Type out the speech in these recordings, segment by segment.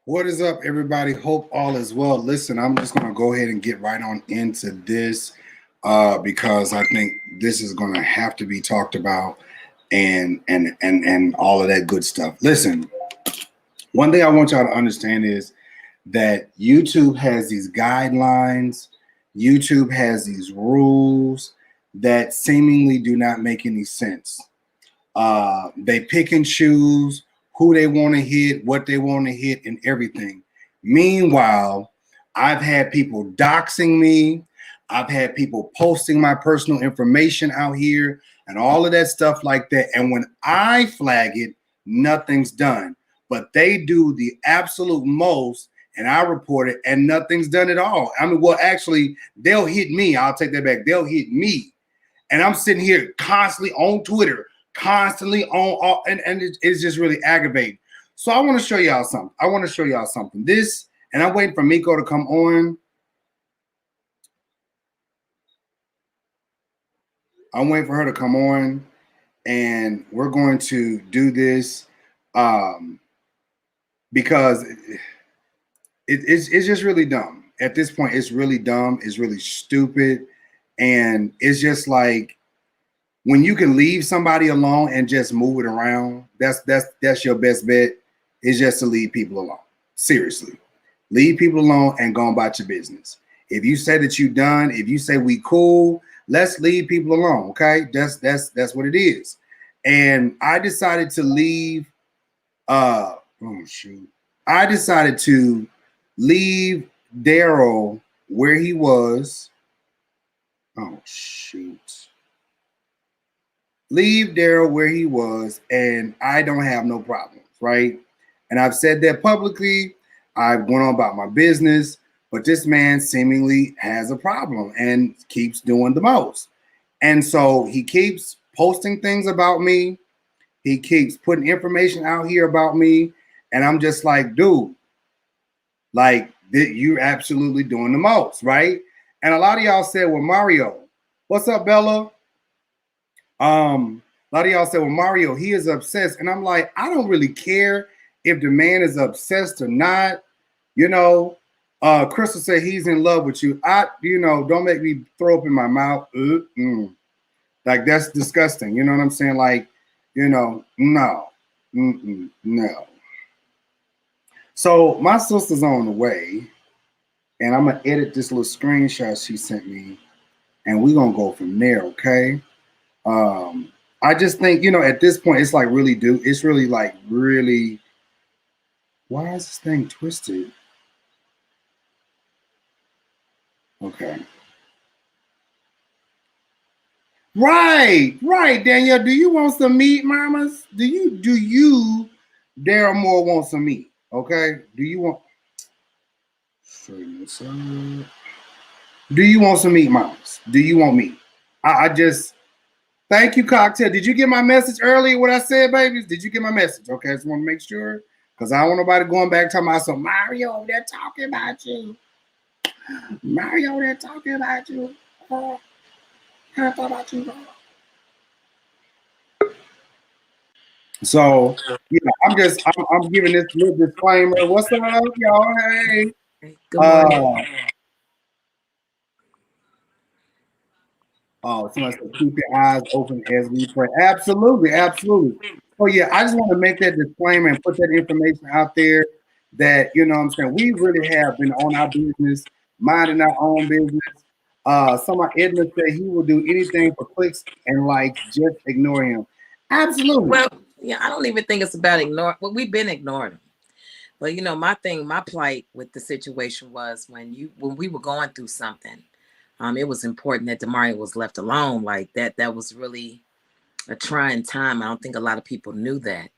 What is up, everybody? Hope all is well. Listen, I'm just going to go ahead and get right on into this because I think this is going to have to be talked about and all of that good stuff. Listen, one thing I want y'all to understand is that YouTube has these guidelines, YouTube has these rules that seemingly do not make any sense. They pick and choose who they want to hit, what they want to hit, and everything. Meanwhile, I've had people doxing me. I've had people posting my personal information out here and all of that stuff like that. And when I flag it, nothing's done. But they do the absolute most, and I report it, and nothing's done at all. I mean, well, actually, they'll hit me. I'll take that back. They'll hit me. And I'm sitting here constantly on Twitter, constantly on all, and it's just really aggravating. So I want to show y'all something. This, and I'm waiting for Miko to come on. I'm waiting for her to come on, and we're going to do this because it's just really dumb. At this point, it's really dumb. It's really stupid, and it's just like, when you can leave somebody alone and just move it around, that's your best bet, is just to leave people alone. Seriously. Leave people alone and go about your business. If you say that you done, if you say we cool, let's leave people alone. Okay. That's what it is. And I decided to leave I decided to leave Daryl where he was. Oh shoot. Leave Daryl where he was, and I don't have no problems, right? And I've said that publicly. I've gone on about my business, but this man seemingly has a problem and keeps doing the most. And so he keeps posting things about me. He keeps putting information out here about me. And I'm just like, dude, like, you're absolutely doing the most, right? And a lot of y'all said, well, Mario, what's up, Bella? A lot of y'all said, well, Mario, he is obsessed. And I'm like, I don't really care if the man is obsessed or not. You know, Crystal said he's in love with you. Don't make me throw up in my mouth. Like, that's disgusting. You know what I'm saying? Like, no. No. So my sister's on the way, and I'm going to edit this little screenshot she sent me, and we're going to go from there, okay? I just think, at this point, it's like it's really like really, why is this thing twisted? Okay. Right, Danielle. Do you want some meat, mamas? Do you, Daryl Moore, want some meat? Okay. Do you want some meat, mamas? Do you want meat? I just thank you, Cocktail. Did you get my message earlier? What I said, babies? Did you get my message? Okay, I just want to make sure, because I don't want nobody going back talking about some Mario. They're talking about you. Mario, they're talking about you. I thought about you. So I'm giving this little disclaimer. What's up, y'all? Hey. Good morning. Somebody said, keep your eyes open as we pray. Absolutely. So yeah, I just want to make that disclaimer and put that information out there that, what I'm saying, we really have been on our business, minding our own business. Somebody, Edmund said he will do anything for clicks and likes, just ignore him. Absolutely. Well, yeah, I don't even think it's about ignoring. Well, we've been ignoring him. But my plight with the situation was when we were going through something, it was important that Demario was left alone. Like that was really a trying time. I don't think a lot of people knew that.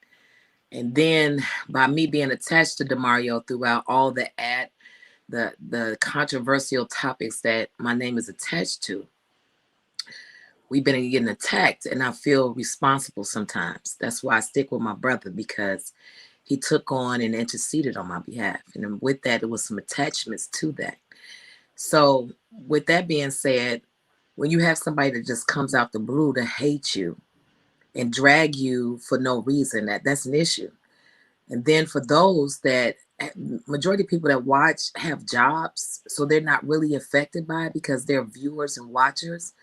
And then by me being attached to Demario throughout all the controversial topics that my name is attached to, we've been getting attacked, and I feel responsible sometimes. That's why I stick with my brother, because he took on and interceded on my behalf. And with that, it was some attachments to that. So with that being said, when you have somebody that just comes out the blue to hate you and drag you for no reason, that's an issue. And then for those that majority of people that watch have jobs, so they're not really affected by it because they're viewers and watchers.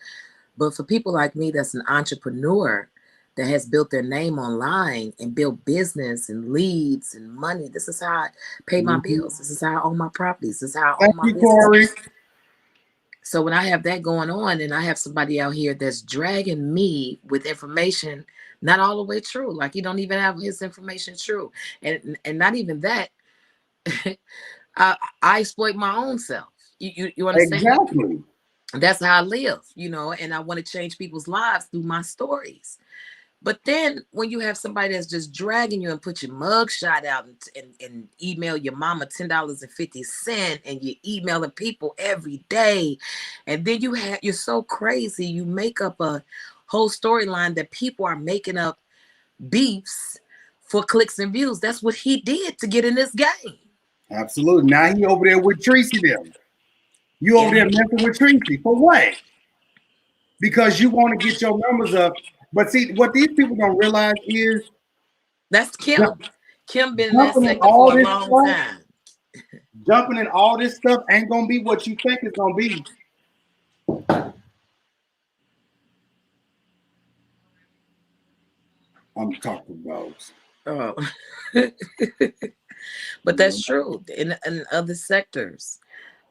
But for people like me, that's an entrepreneur that has built their name online and built business and leads and money. This is how I pay my bills. This is how I own my properties. This is how I own Thank my you, business. Corey. So when I have that going on and I have somebody out here that's dragging me with information not all the way true, like he don't even have his information true, and not even that, I exploit my own self. You understand? Exactly. That's how I live, and I want to change people's lives through my stories. But then when you have somebody that's just dragging you and put your mugshot out and email your mama $10.50 and you're emailing people every day, and then you're so crazy, you make up a whole storyline that people are making up beefs for clicks and views. That's what he did to get in this game. Absolutely. Now he over there with Tracy them. You over there messing with Tracy for what? Because you want to get your numbers up. But see, what these people don't realize is that's Kim. Kim been in that jumping in sector all for a this long stuff, time. jumping in all this stuff ain't gonna be what you think it's gonna be. I'm talking about. Oh. But that's true in other sectors.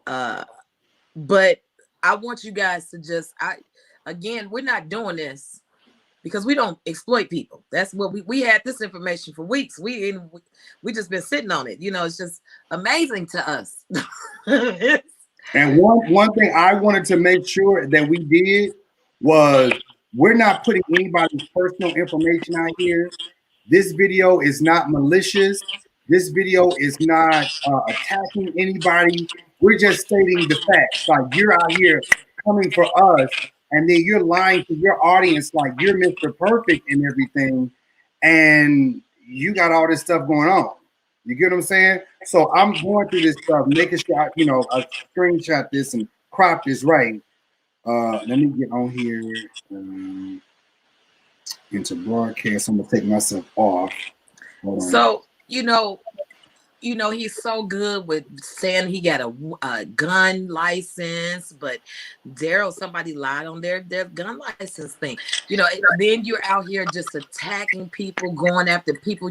But I want you guys to just, again, we're not doing this because we don't exploit people. That's what we had this information for weeks. We just been sitting on it. It's just amazing to us. And one thing I wanted to make sure that we did was we're not putting anybody's personal information out here. This video is not malicious. This video is not attacking anybody. We're just stating the facts. Like you're out here coming for us, and then you're lying to your audience like you're Mr. Perfect and everything, and you got all this stuff going on. You get what I'm saying? So I'm going through this stuff, making sure I screenshot this and crop this right. Let me get on here into broadcast. I'm gonna take myself off. So he's so good with saying he got a gun license, but Daryl, somebody lied on their gun license thing. Then you're out here just attacking people, going after people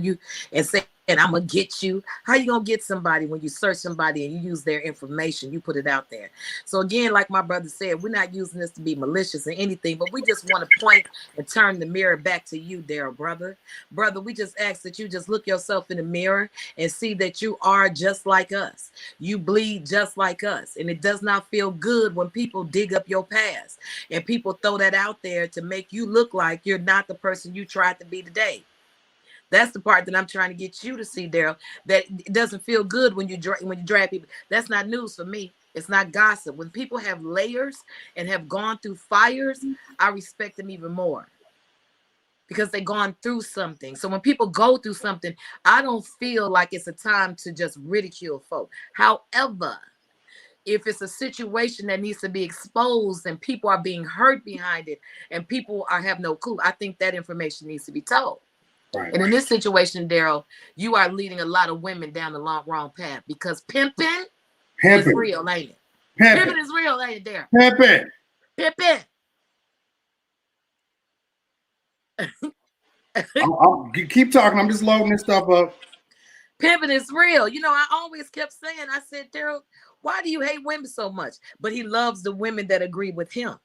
and saying, I'm gonna get you. How you gonna get somebody when you search somebody and you use their information, you put it out there? So again, like my brother said, we're not using this to be malicious or anything, but we just want to point and turn the mirror back to you, Daryl, brother. We just ask that you just look yourself in the mirror and see that you are just like us. You bleed just like us. And it does not feel good when people dig up your past and people throw that out there to make you look like you're not the person you tried to be today. That's the part that I'm trying to get you to see, Daryl, that it doesn't feel good when you drag people. That's not news for me. It's not gossip. When people have layers and have gone through fires, I respect them even more because they've gone through something. So when people go through something, I don't feel like it's a time to just ridicule folk. However, if it's a situation that needs to be exposed and people are being hurt behind it and people have no clue, I think that information needs to be told. Right. And in this situation, Daryl, you are leading a lot of women down the wrong path because pimping is real, ain't it? Pimping is real, ain't it, Daryl? Pimping. Keep talking. I'm just loading this stuff up. Pimping is real. I always kept saying, I said, Daryl, why do you hate women so much? But he loves the women that agree with him.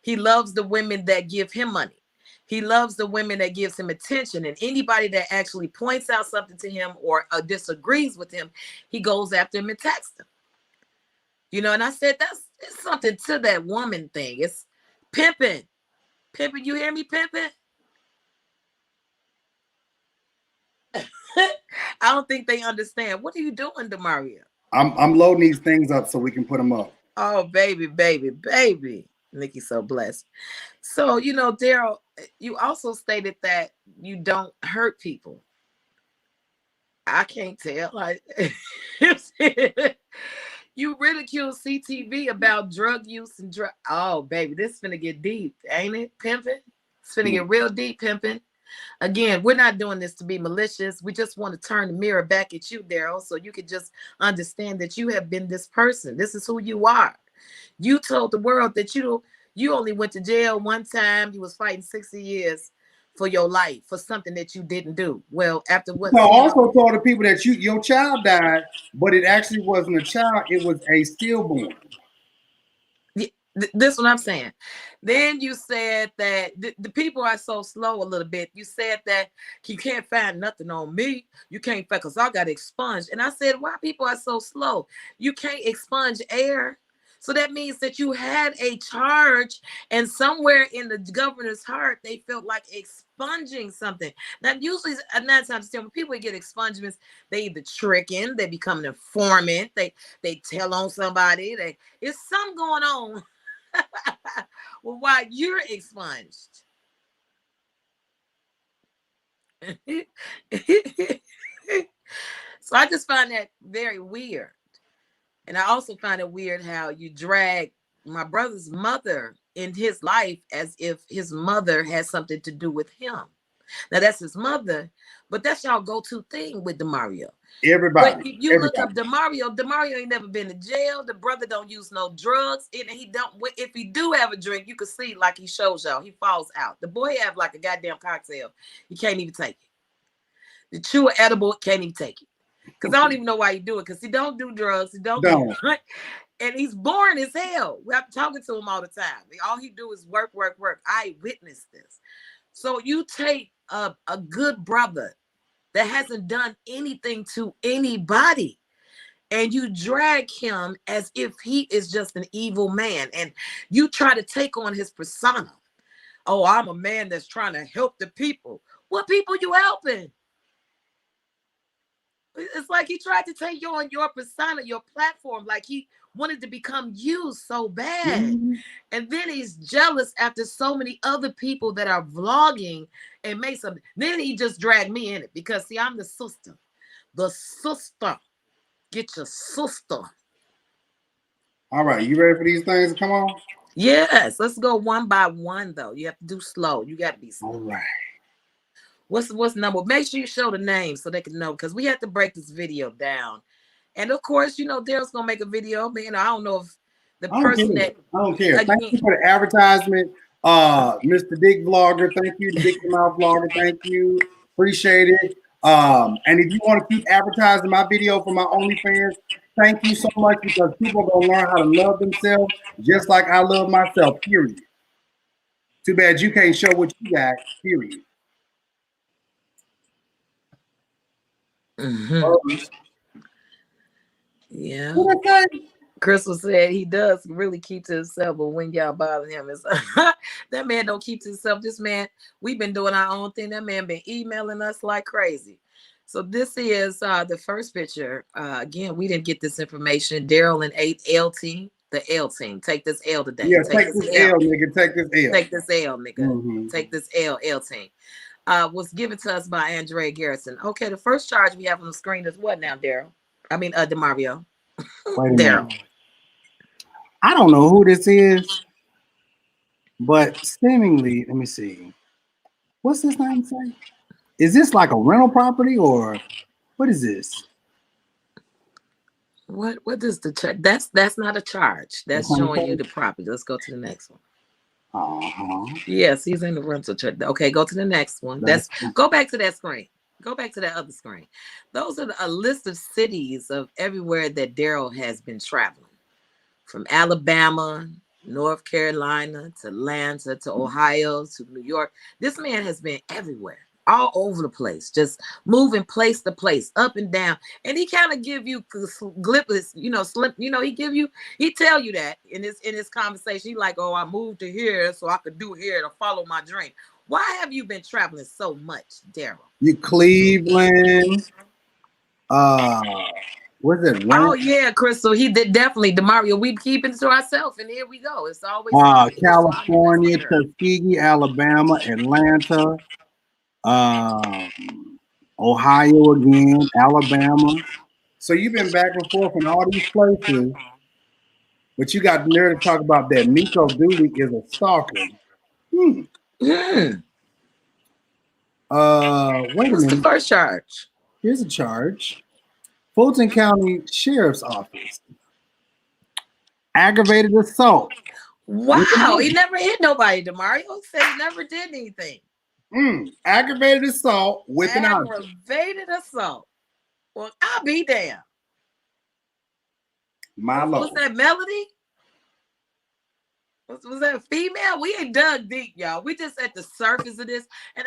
He loves the women that give him money. He loves the women that gives him attention, and anybody that actually points out something to him or disagrees with him, he goes after him and attacks them. And I said, it's something to that woman thing. It's pimping. Pimping, you hear me, pimping? I don't think they understand. What are you doing, Demario? I'm loading these things up so we can put them up. Oh, baby. Nikki's so blessed. So, Daryl, you also stated that you don't hurt people. I can't tell. You ridicule CTV about drug use and Oh, baby, this is finna get deep, ain't it, pimping? It's finna get real deep, pimping. Again, we're not doing this to be malicious. We just want to turn the mirror back at you, Daryl, so you can just understand that you have been this person. This is who you are. You told the world that you only went to jail one time. You was fighting 60 years for your life for something that you didn't do. Well, after what? So also told the people that your child died, but it actually wasn't a child; it was a stillborn. This is what I'm saying. Then you said that the people are so slow a little bit. You said that you can't find nothing on me. You can't find because I got expunged. And I said, why people are so slow? You can't expunge air. So that means that you had a charge, and somewhere in the governor's heart, they felt like expunging something. Now, usually, 9 times 10, when people get expungements, they either tricking, they become an informant, they tell on somebody, it's something going on. Well, why you're expunged? So I just find that very weird. And I also find it weird how you drag my brother's mother in his life as if his mother has something to do with him. Now that's his mother, but that's y'all go-to thing with DeMario. Everybody. But if you look up DeMario ain't never been to jail. The brother don't use no drugs. And he don't. If he do have a drink, you can see like he shows y'all. He falls out. The boy have like a goddamn cocktail. He can't even take it. The chew edible can't even take it. Because I don't even know why he do it. Because he don't do drugs. He don't. And he's boring as hell. We're talking to him all the time. All he do is work. I witnessed this. So you take a good brother that hasn't done anything to anybody, and you drag him as if he is just an evil man, and you try to take on his persona. Oh, I'm a man that's trying to help the people. What people you helping? It's like he tried to take you on your persona, your platform, like he wanted to become you so bad. Mm-hmm. And then he's jealous after so many other people that are vlogging and made something. Then he just dragged me in it because, see, I'm the sister. The sister. Get your sister. All right. You ready for these things to come on? Yes. Let's go one by one, though. You have to do slow. You got to be slow. All right. What's number? Make sure you show the name so they can know, because we have to break this video down. And of course, Daryl's gonna make a video. Man, I don't know if the person that I don't care. Thank you for the advertisement, Mr. Dick Vlogger. Thank you, the Dick Mouth Vlogger. Thank you, appreciate it. And if you want to keep advertising my video for my OnlyFans, thank you so much, because people are gonna learn how to love themselves just like I love myself. Period. Too bad you can't show what you got. Period. Mm-hmm. Yeah. Crystal said he does really keep to himself, but when y'all bother him, it's that man don't keep to himself. This man, we've been doing our own thing. That man been emailing us like crazy. So this is the first picture. Again, we didn't get this information. Daryl and 8L team, the L team. Take this L today. Yeah, take this L, nigga. Take this L. Take this L, nigga. Mm-hmm. Take this L team. Was given to us by Andrea Garrison. Okay, the first charge we have on the screen is what now, Daryl? I mean, DeMario. Daryl. I don't know who this is, but seemingly, let me see. What's this name say? Is this like a rental property, or what is this? What is the charge? That's not a charge. That's showing you the property. Let's go to the next one. Yes, he's in the rental church. Okay, go to the next one. Go back to that screen. Go back to that other screen. Those are a list of cities of everywhere that Daryl has been traveling, from Alabama, North Carolina, to Atlanta, to Ohio, to New York. This man has been everywhere, all over the place, just moving place to place, up and down. And he kind of give you glimpses, he tell you that in his conversation. He like, oh, I moved to here so I could do here to follow my dream. Why have you been traveling so much, Daryl? You Cleveland. What's it? Oh yeah, Crystal. He did definitely. DeMario, we keep it to ourselves, and here we go. It's always California, Tuskegee, Alabama, Atlanta. Ohio again, Alabama. So you've been back and forth in all these places, but you got the nerve to talk about that Nico Dooley is a stalker. Wait a What's the minute. first charge? Here's a charge. Fulton County Sheriff's Office. Aggravated assault. Wow, he never hit nobody, Demario. He said he never did anything. Aggravated assault with an object. Aggravated assault. Well, I'll be damned. My Was lord. that Melody? Was that female? We ain't dug deep, y'all. We just at the surface of this. And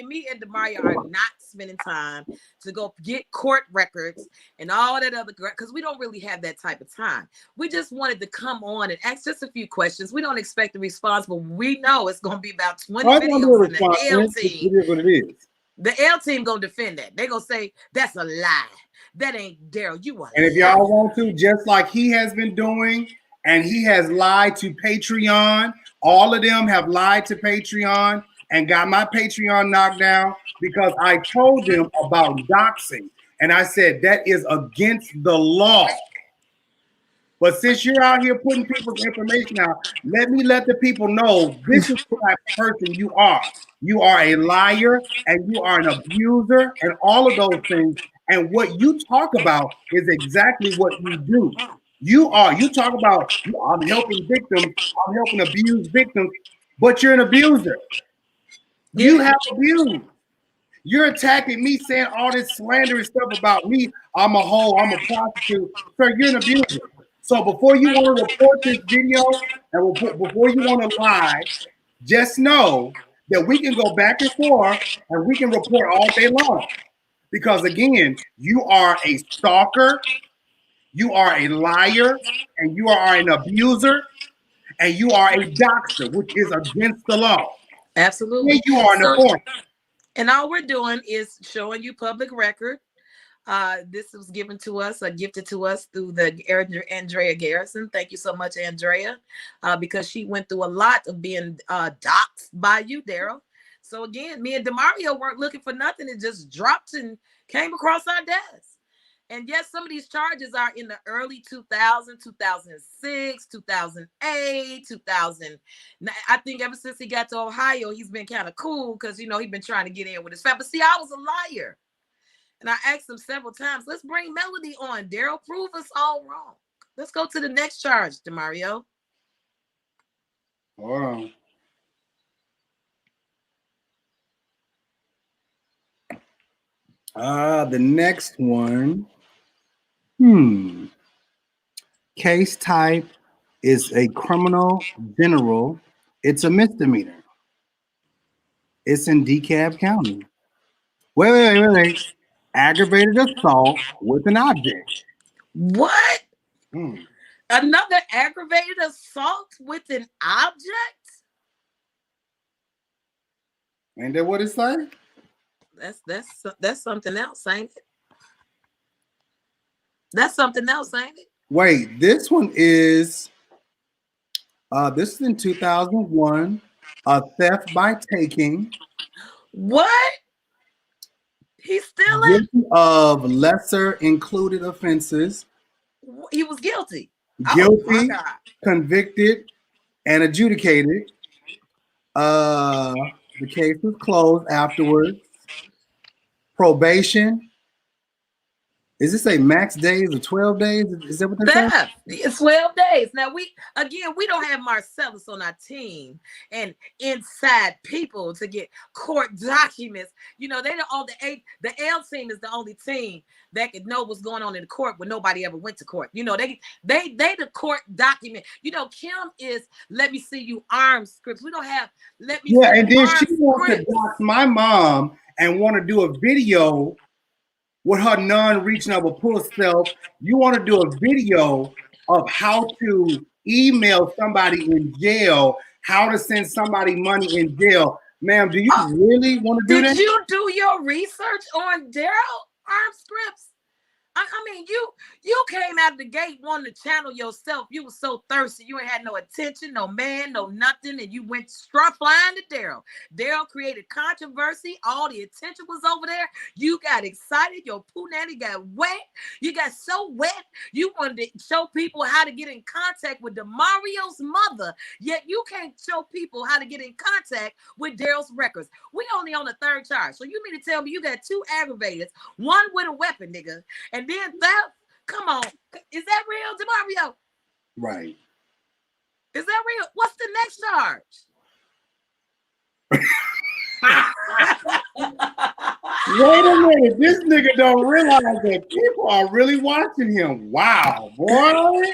me and Demario are not spending time to go get court records and all that other, because we don't really have that type of time. We just wanted to come on and ask just a few questions. We don't expect a response, but we know it's going to be about 20 videos in the L team. It is what it is. The L team going to defend that. They're going to say, that's a lie. That ain't Daryl. You are. And if y'all want to, just like he has been doing, and he has lied to Patreon. All of them have lied to Patreon and got my Patreon knocked down because I told them about doxing. And I said, that is against the law. But since you're out here putting people's information out, let me let the people know this is the type of person you are. You are a liar and you are an abuser and all of those things. And what you talk about is exactly what you do. You talk about, I'm helping victims, I'm helping abused victims, but you're an abuser. You have abused. You're attacking me, saying all this slanderous stuff about me. I'm a hoe, I'm a prostitute. Sir, you're an abuser. So before you want to report this video and before you want to lie, just know that we can go back and forth and we can report all day long. Because again, you are a stalker. You are a liar, and you are an abuser, and you are a doxer, which is against the law. Absolutely. And you are an informant. And all we're doing is showing you public record. This was given to us, gifted to us through the Andrea Garrison. Thank you so much, Andrea, because she went through a lot of being doxed by you, Daryl. So again, me and Demario weren't looking for nothing. It just dropped and came across our desk. And yes, some of these charges are in the early 2000, 2006, 2008, 2000. I think ever since he got to Ohio, he's been kind of cool because, he's been trying to get in with his family. But see, I was a liar. And I asked him several times, let's bring Melody on. Daryl, prove us all wrong. Let's go to the next charge, Demario. Hold on. The next one. Case type is a criminal general. It's a misdemeanor. It's in DeKalb County. Wait. Aggravated assault with an object. What? Another aggravated assault with an object? Ain't that what it's like? That's something else, ain't it? That's something else, ain't it? Wait, this one is this is in 2001, a theft by taking. What? He's stealing? Of lesser included offenses. He was guilty. Guilty, convicted, and adjudicated. The case was closed afterwards. Probation. Is this a max days or 12 days? Is that what they're saying? It's 12 days. Now we don't have Marcellus on our team and inside people to get court documents. They the L team is the only team that could know what's going on in the court when nobody ever went to court. They the court document. Kim is let me see you arm scripts. We don't have let me see and then she wants scripts. to dox my mom and want to do a video with her non-reachable pull self. You want to do a video of how to email somebody in jail, how to send somebody money in jail. Ma'am, do you really want to do that? Did you do your research on Daryl arm scripts? I mean, you came out of the gate wanting to channel yourself. You were so thirsty. You ain't had no attention, no man, no nothing, and you went struck flying to Daryl. Daryl created controversy. All the attention was over there. You got excited. Your punani got wet. You got so wet. You wanted to show people how to get in contact with DeMario's mother. Yet you can't show people how to get in contact with Daryl's records. We only on the 3rd charge. So you mean to tell me you got 2 aggravators, one with a weapon, nigga, and then theft? Come on. Is that real, DeMario? Right. Is that real? What's the next charge? Wait a minute. This nigga don't realize that people are really watching him. Wow, boy.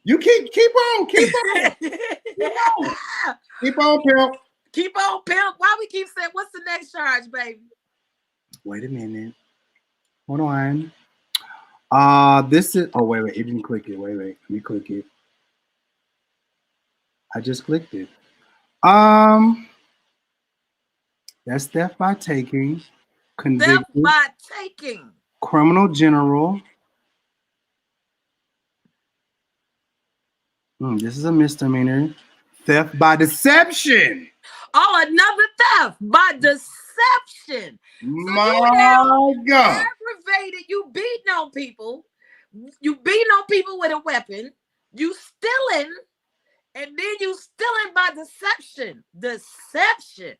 You keep on. Keep on, pimp. Keep on, pimp. Why we keep saying, what's the next charge, baby? Wait a minute. Hold on. This is. Oh, wait. It didn't click it. Wait. Let me click it. I just clicked it. That's theft by taking. Convicted. Theft by taking. Criminal general. This is a misdemeanor. Theft by deception. Oh, another theft by deception. My God. Aggravated. You beating on people. You beating on people with a weapon. You stealing. And then you stealing by deception. Deception.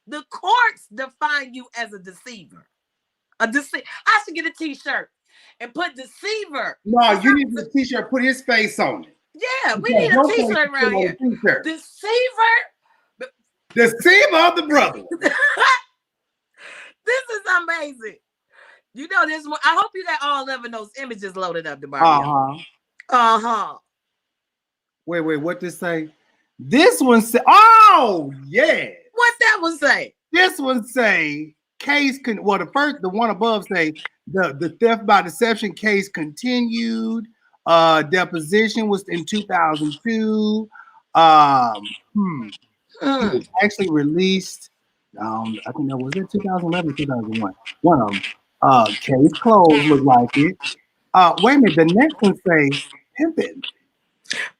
The courts define you as a deceiver. I should get a t-shirt and put deceiver. No, you need a t-shirt. Put his face on it. Yeah, we need a t-shirt around here. Deceiver. Deceiver of the brother. This is amazing. You know this one. I hope you got all 11 of those images loaded up, DeMario. Wait, what this say? This one say, oh yeah. What that one say? This one say case the one above say the theft by deception case continued. Deposition was in 2002. It was actually released. I think that was in 2011, 2001. One of them. Case closed. Look like it. Wait a minute. The next one say pimping.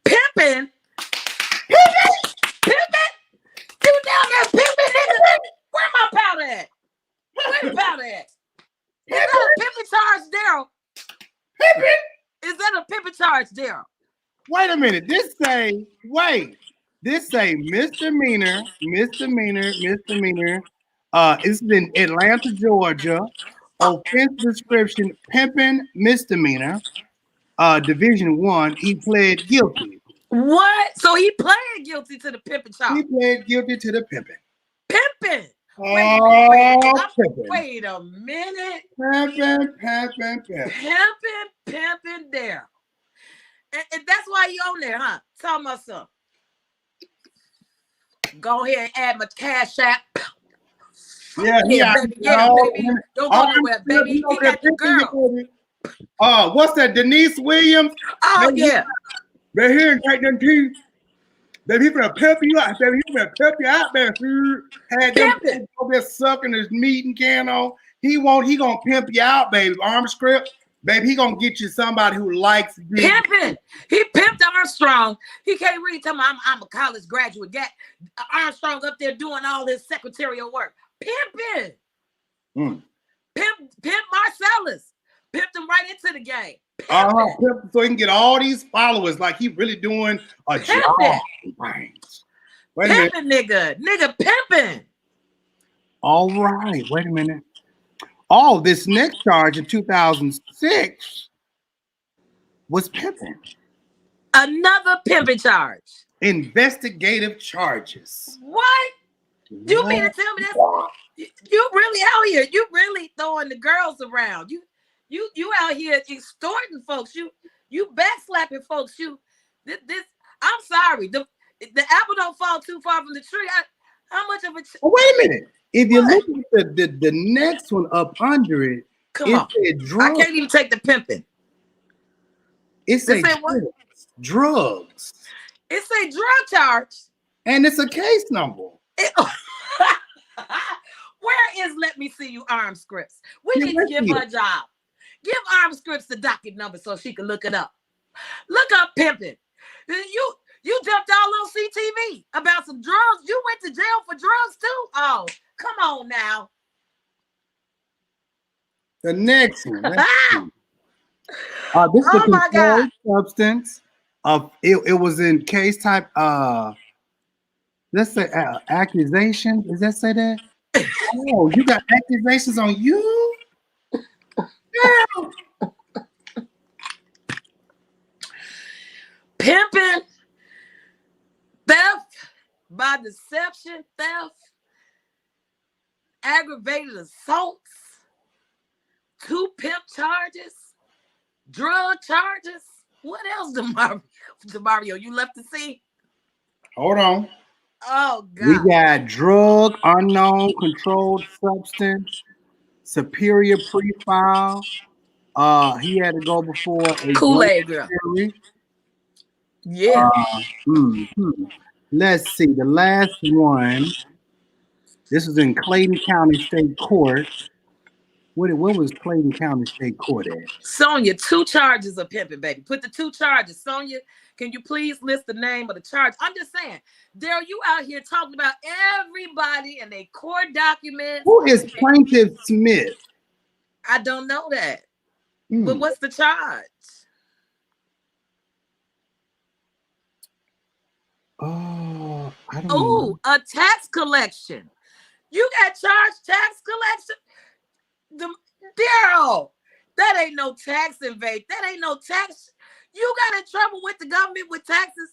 Pimping. Pimping. Pimping. You down there pimping, nigga? Where my powder at? Where the powder at? Is that a pimping charge, Daryl? Pimping. Is that a pimping charge, Daryl? Wait a minute. This say misdemeanor. It's in Atlanta, Georgia. Offense description: pimping misdemeanor. Division 1. He pled guilty. What? So he pled guilty to the pimping charge. He pled guilty to the pimping. Pimping. Wait a minute. Pimping there. And that's why you on there, huh? Tell me something. Go ahead and add my Cash App. Yeah, baby. Don't go nowhere, baby. He got the girl. What's that? Denise Williams? Oh, yeah. They're here and take them teeth. Baby, he gonna pimp you out, baby. He gonna pimp you out, baby. Had them over there sucking his meat and can on. He gonna pimp you out, baby. Armstrong, baby, he gonna get you somebody who likes pimping. He pimped Armstrong. He can't read. Tell me I'm a college graduate. Got Armstrong up there doing all this secretarial work. Pimping. Pimp Marcellus. Pimped him right into the game. Pimp, so he can get all these followers like he really doing a job. Pimping, nigga pimping. All right, wait a minute. Oh, this next charge in 2006 was pimping. Another pimping charge. Investigative charges. What? You mean to tell me that you really out here? You really throwing the girls around? You out here extorting folks? You backslapping folks? This? I'm sorry. The apple don't fall too far from the tree. How much of a? Wait a minute. If you look at the next one up under it, come on. I can't even take the pimping. It says drugs. It's a drug charge. And it's a case number. Where is Let Me See You Arm Scripts? We need to give her a job. Give Arm Scripts the docket number so she can look it up. Look up pimping. You jumped all on CTV about some drugs. You went to jail for drugs too? Oh, come on now. The next one. This is a Oh my God. controlled substance. It was in case type. Let's say accusation. Does that say that? Oh, you got accusations on you? Yeah. Pimping, theft by deception, theft, aggravated assaults, 2 pimp charges, drug charges. What else, Demario? You left to see? Hold on. Oh God. We got drug, unknown, controlled substance, superior pre-file. He had to go before a Kool-Aid girl. jury. Yeah. Let's see. The last one. This was in Clayton County State Court. What was Clayton County State Court at? Sonia, 2 charges of pimping, baby. Put the 2 charges. Sonia, can you please list the name of the charge? I'm just saying, Daryl, you out here talking about everybody and their court documents. Who is Plaintiff Smith? I don't know that. But what's the charge? Oh, I don't know. A tax collection. You got charged tax collection? Daryl, that ain't no tax evade. That ain't no tax. You got in trouble with the government with taxes.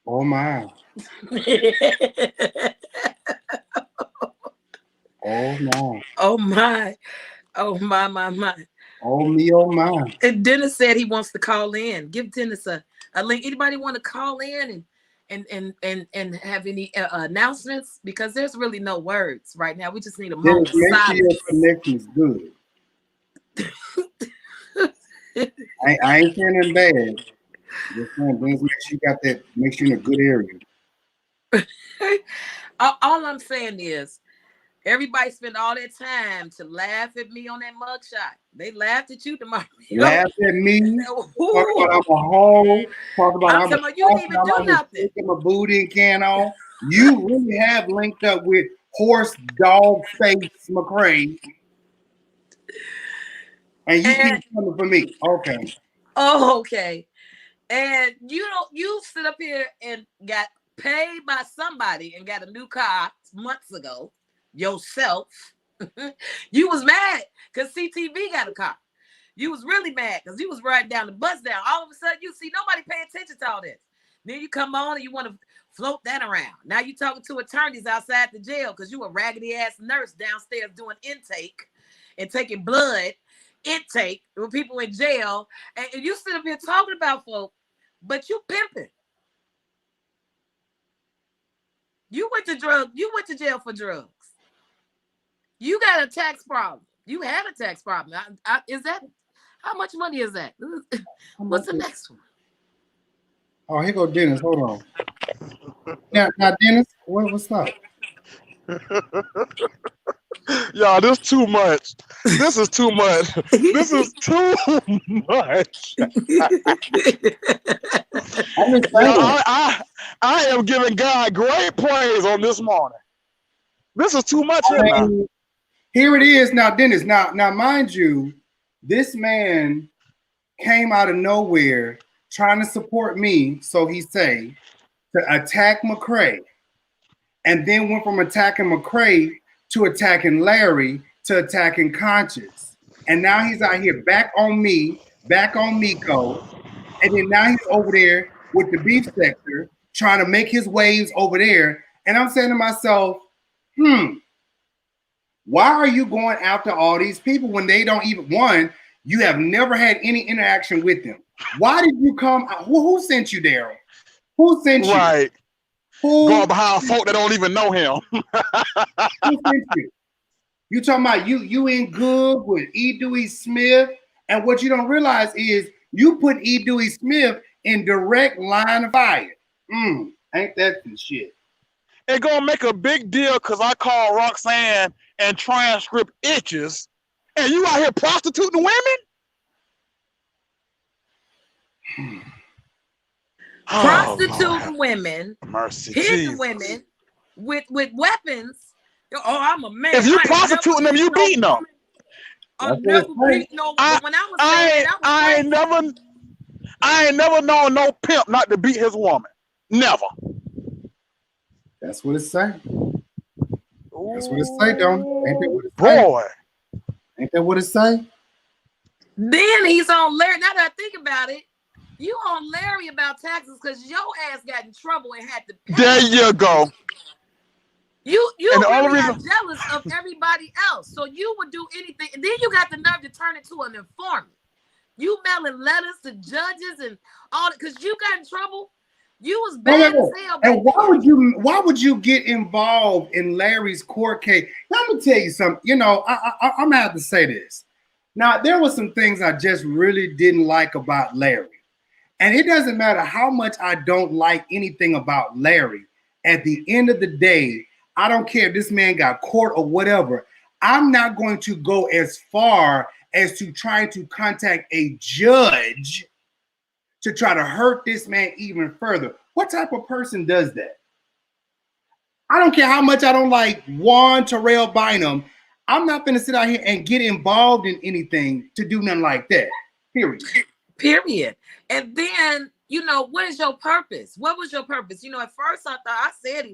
Oh my. Oh my. Oh my. Oh my. Oh me, oh my. And Dennis said he wants to call in. Give Dennis a link. Anybody want to call in and have any announcements? Because there's really no words right now. We just need a moment of Make sure silence. your connection is good. I ain't saying nothing bad. Just saying, make sure you got that. Make sure you're in a good area. All I'm saying is, everybody spent all their time to laugh at me on that mugshot. They laughed at you tomorrow. Laugh at me. Talk about I'm a hoe. Talk about I'm talking about you didn't even do nothing. My booty and can on. You really have linked up with horse dog face McCray. And you keep coming for me. Okay. Oh, okay. And you sit up here and got paid by somebody and got a new car months ago yourself. You was mad because CTV got a car. You was really mad because you was riding down the bus down. All of a sudden, you see nobody pay attention to all this. Then you come on and you want to float that around. Now you talking to attorneys outside the jail because you a raggedy ass nurse downstairs doing intake and taking blood intake with people in jail. And you sit up here talking about folk, but you pimping. You went to jail for drugs. You got a tax problem. You had a tax problem. Is that, how much money is that? What's the next one? Oh, here go Dennis. Hold on. Now Dennis, what's up? Y'all, this too much. This is too much. This is too much. I am giving God great praise on this morning. This is too much. Here it is now, Dennis. Now, mind you, this man came out of nowhere trying to support me, so he say, to attack McCray, and then went from attacking McCray to attacking Larry to attacking Conscious. And now he's out here back on me, back on Miko, and then now he's over there with the beef sector trying to make his waves over there. And I'm saying to myself, why are you going after all these people when they don't even, one, you have never had any interaction with them? Why did you come? Who sent you, Daryl? Who sent you? Right. Going behind folk that don't even know him. Who sent you? You talking about you in good with E. Dewey Smith, and what you don't realize is you put E. Dewey Smith in direct line of fire. Ain't that some shit? It gonna make a big deal because I call Roxanne and transcript itches, and you out here prostituting women? Prostituting women, mercy, hitting Jesus. women with weapons. Oh, I'm a man. If you prostituting them, you beating them. I've never beat no. But when I was saying that, I ain't never known no pimp not to beat his woman. Never. That's what it say. That's what it say, don't it? Ain't that what it say? Boy. Ain't that what it say? Then he's on Larry. Now that I think about it, you on Larry about taxes because your ass got in trouble and had to pay. There you go. You And the really only got reason- jealous of everybody else. So you would do anything. And then you got the nerve to turn it to an informant. You mailing letters to judges and all that because you got in trouble. You was bad as hell. And why would you get involved in Larry's court case? Let me tell you something. You know, I'm gonna have to say this. Now, there were some things I just really didn't like about Larry. And it doesn't matter how much I don't like anything about Larry. At the end of the day, I don't care if this man got caught or whatever. I'm not going to go as far as to try to contact a judge to try to hurt this man even further. What type of person does that? I don't care how much I don't like Juan Terrell Bynum. I'm not going to sit out here and get involved in anything to do nothing like that. Period. And then, you know, what is your purpose? What was your purpose? You know, at first I said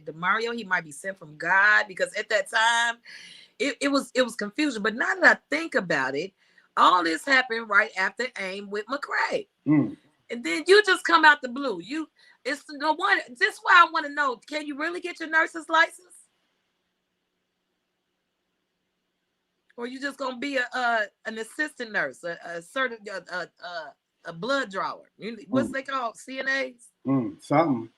DeMario, he might be sent from God because at that time it was confusion. But now that I think about it, all this happened right after AIM with McCray. And then you just come out the blue. It's no one. This is why I want to know, can you really get your nurse's license? Or you just gonna be an assistant nurse, a blood drawer? What's they called? CNAs? Something.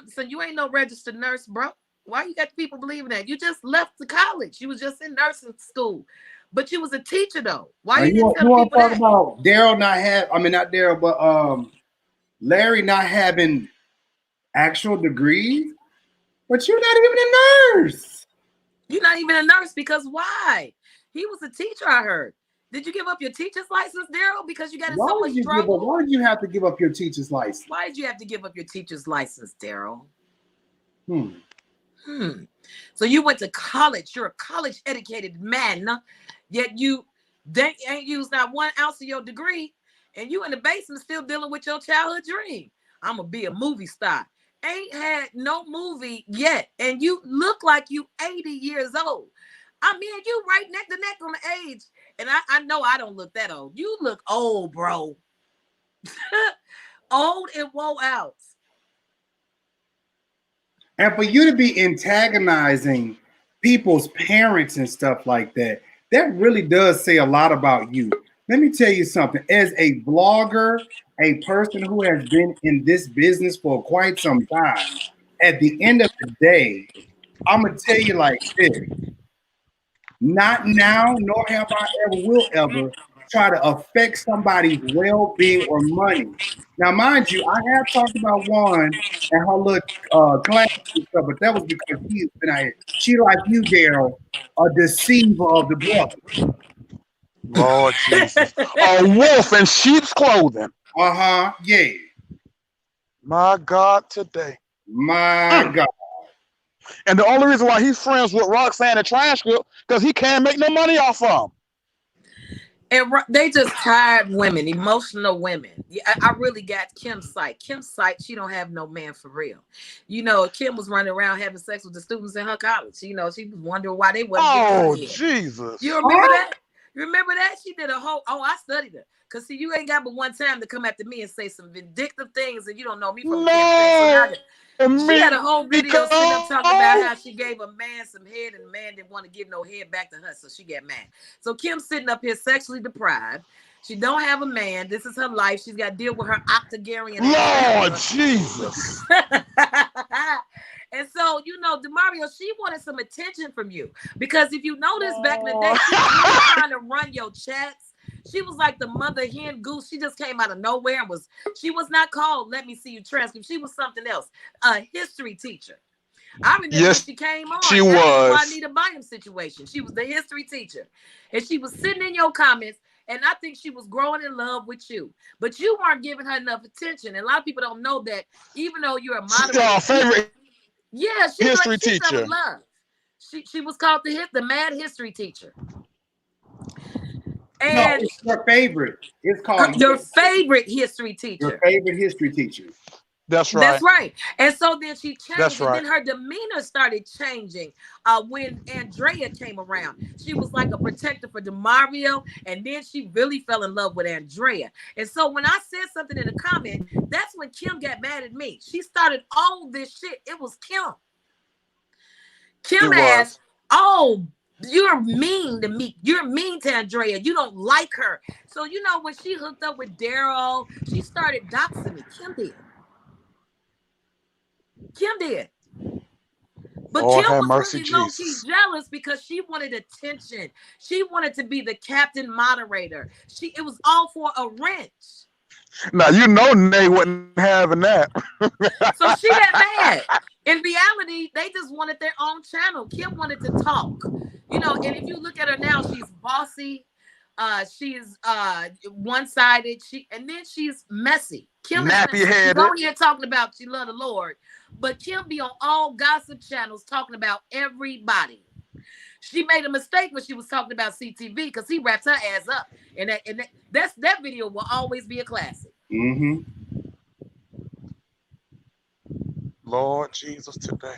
So you ain't no registered nurse, bro. Why you got people believing that? You just left the college. You was just in nursing school, but you was a teacher though. Why you didn't tell people that? About Daryl not Daryl, but Larry not having actual degrees, but you're not even a nurse. You're not even a nurse because why? He was a teacher, I heard. Did you give up your teacher's license, Daryl, because you got in so much trouble? Why did you have to give up your teacher's license? Why did you have to give up your teacher's license, Daryl? So you went to college. You're a college-educated man, yet they ain't used not 1 ounce of your degree, and you in the basement still dealing with your childhood dream. I'm gonna be a movie star. Ain't had no movie yet, and you look like you 80 years old. I mean, you right neck to neck on the age. And I know I don't look that old. You look old, bro. Old and woe out. And for you to be antagonizing people's parents and stuff like that, that really does say a lot about you. Let me tell you something. As a blogger, a person who has been in this business for quite some time, at the end of the day, I'm going to tell you like this. Not now, nor have I will ever try to affect somebody's well-being or money. Now, mind you, I have talked about Juan and her little class and stuff, but that was because she's been out here. She, like you, Daryl, a deceiver of the brother. Lord Jesus. A wolf in sheep's clothing. Yeah. My God, today. My God. And the only reason why he's friends with Roxanne and Transcript because he can't make no money off of them. And they just tired women, emotional women. I really got Kim's site. Kim's site, she don't have no man for real. You know, Kim was running around having sex with the students in her college. You know, she was wondering why they wasn't getting her Jesus. You remember that? You remember that? She did a whole, I studied her. Because, see, you ain't got but one time to come after me and say some vindictive things and you don't know me from She had a whole video sitting up talking about how she gave a man some head and the man didn't want to give no head back to her, so she got mad. So Kim's sitting up here sexually deprived. She don't have a man. This is her life. She's got to deal with her octogenarian. Lord Jesus. And so, you know, DeMario, she wanted some attention from you. Because if you notice back in the day, she was trying to run your chats. She was like the mother hen goose. She just came out of nowhere and she was not called Let Me See You Transcript. She was something else, a history teacher. I remember when Yes, she came on. she That was the was. Juanita Bynum situation. She was the history teacher. And she was sitting in your comments. And I think she was growing in love with you. But you weren't giving her enough attention. And a lot of people don't know that even though you're a moderator. Our favorite yeah, history she fell teacher. in love. She was called the mad history teacher. No, And it's your favorite. It's called your favorite history teacher. Your favorite history teacher. That's right. That's right. And so then she changed. That's right. And then her demeanor started changing when Andrea came around. She was like a protector for DeMario. And then she really fell in love with Andrea. And so when I said something in the comment, that's when Kim got mad at me. She started all this shit. It was Kim. Kim asked, oh, you're mean to me. You're mean to Andrea. You don't like her. So, you know, when she hooked up with Daryl, she started doxing me. Kim did. But Lord Kim have was mercy, really low-key Jesus. jealous because she wanted attention. She wanted to be the captain moderator. It was all for a wrench. Now, you know Nay wasn't having that. So she got mad. In reality, they just wanted their own channel. Kim wanted to talk. You know, and if you look at her now, she's bossy. She's one-sided. And then she's messy. Kim is nappy-headed. on here talking about she love the Lord, but Kim be on all gossip channels talking about everybody. She made a mistake when she was talking about CTV because he wrapped her ass up, and that video will always be a classic. Mm-hmm. Lord Jesus today.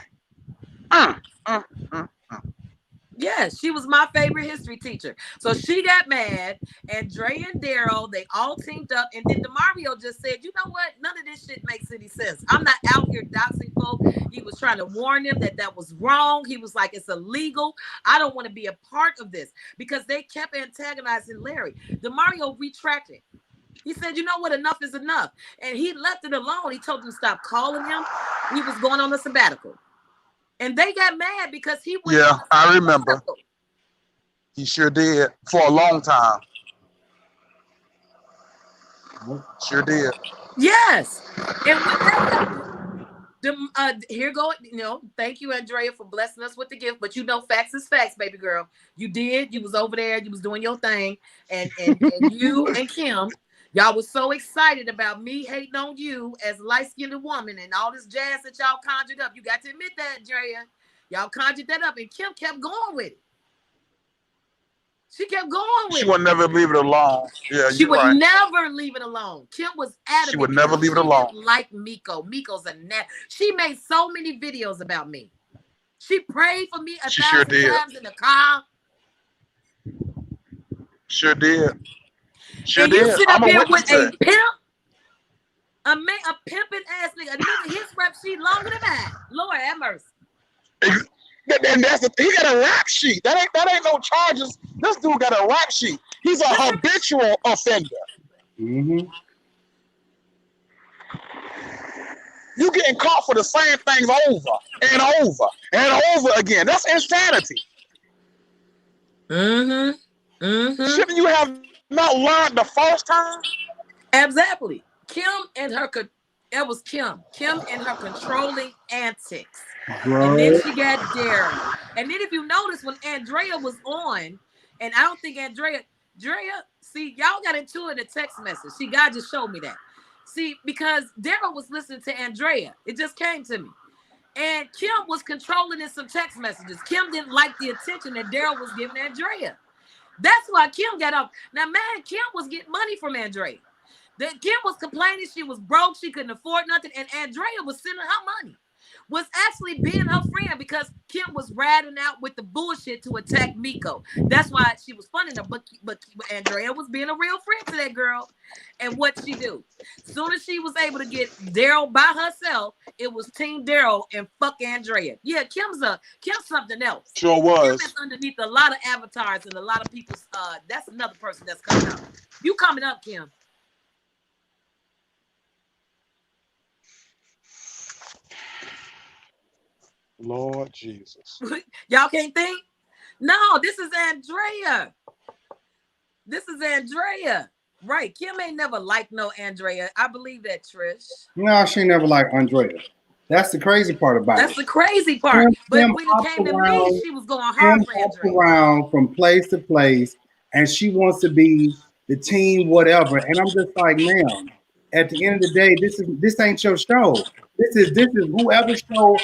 Yes, she was my favorite history teacher. So she got mad. Andrea and Daryl, they all teamed up. And then DeMario just said, you know what? None of this shit makes any sense. I'm not out here doxing folk. He was trying to warn them that was wrong. He was like, it's illegal. I don't want to be a part of this because they kept antagonizing Larry. DeMario retracted. He said, you know what? Enough is enough. And he left it alone. He told them to stop calling him. He was going on a sabbatical. And they got mad because he went. Yeah, I remember. He sure did for a long time. Sure did. Yes. And with that, here go. You know, thank you, Andrea, for blessing us with the gift. But you know, facts is facts, baby girl. You did. You was over there. You was doing your thing. And you and Kim, y'all was so excited about me hating on you as a light-skinned woman and all this jazz that y'all conjured up. You got to admit that, Andrea. Y'all conjured that up, and Kim kept going with it. She kept going with it. She would never leave it alone. Yeah, she would right. never leave it alone. Kim was adamant. She would never leave it alone. Like Miko. Miko's a net. She made so many videos about me. She prayed for me 1,000 times in the car. Sure did. Sure and did. You sit up here with a pimp, a pimping ass nigga. A nigga, his rap sheet longer than mine. Lord have mercy. And he got a rap sheet. That ain't no charges. This dude got a rap sheet. He's a habitual offender. Mm-hmm. You getting caught for the same things over and over and over again. That's insanity. Mm-hmm. Mm-hmm. Shouldn't you have not learned the first time? Exactly. Kim and her controlling antics. Bro. And then she got Daryl. And then if you notice when Andrea was on, and I don't think Andrea, see, y'all got into it in a text message. See, God just showed me that. See, because Daryl was listening to Andrea. It just came to me. And Kim was controlling in some text messages. Kim didn't like the attention that Daryl was giving Andrea. That's why Kim got up. Now, man, Kim was getting money from Andrea. Kim was complaining she was broke, she couldn't afford nothing, and Andrea was sending her money. Was actually being her friend because Kim was ratting out with the bullshit to attack Miko. That's why she was funding her, but Andrea was being a real friend to that girl. And what she do? As soon as she was able to get Daryl by herself, it was Team Daryl and fuck Andrea. Yeah, Kim's something else. Sure was. Kim is underneath a lot of avatars and a lot of people's. That's another person that's coming up. You coming up, Kim? Lord Jesus. Y'all can't think? No, this is Andrea. This is Andrea. Right. Kim ain't never liked no Andrea. I believe that, Trish. No, she never liked Andrea. That's the crazy part about That's it. the crazy part. But Kim when it came to me, she was going hard for hops Andrea. around from place to place, and she wants to be the team, whatever. And I'm just like, ma'am, at the end of the day, this ain't your show. This is whoever's show,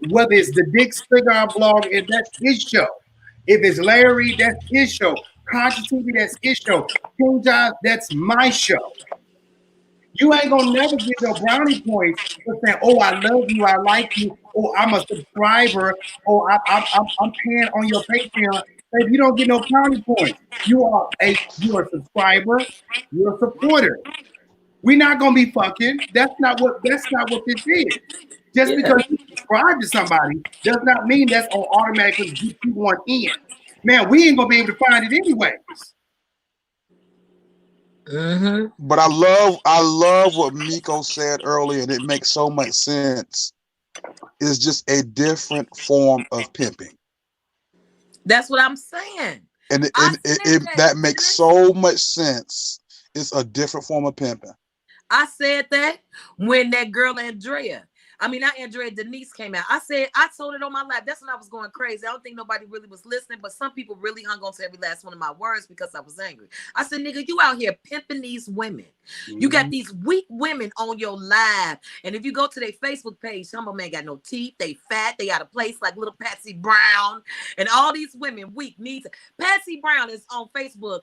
whether it's the Dick Cigar blog, if that's his show. If it's Larry, that's his show. Conscious TV, that's his show. King Job, that's my show. You ain't gonna never get no brownie points for saying, "Oh, I love you, I like you, oh, I'm a subscriber, oh, I'm paying on your Patreon." If you don't get no brownie points, you're a subscriber, you're a supporter. We're not gonna be fucking. That's not what this is. Just because you subscribe to somebody does not mean that's on automatically get you one in. Man, we ain't gonna be able to find it anyways. Mm-hmm. But I love what Miko said earlier, and it makes so much sense. It's just a different form of pimping. That's what I'm saying. And that makes so much sense. It's a different form of pimping. I said that when that girl Andrea, not Andrea, Denise came out. I told it on my live. That's when I was going crazy. I don't think nobody really was listening, but some people really hung on to every last one of my words because I was angry. I said, nigga, you out here pimping these women. Mm-hmm. You got these weak women on your live. And if you go to their Facebook page, some of them ain't got no teeth. They fat. They got a place like little Patsy Brown. And all these women weak needs. Patsy Brown is on Facebook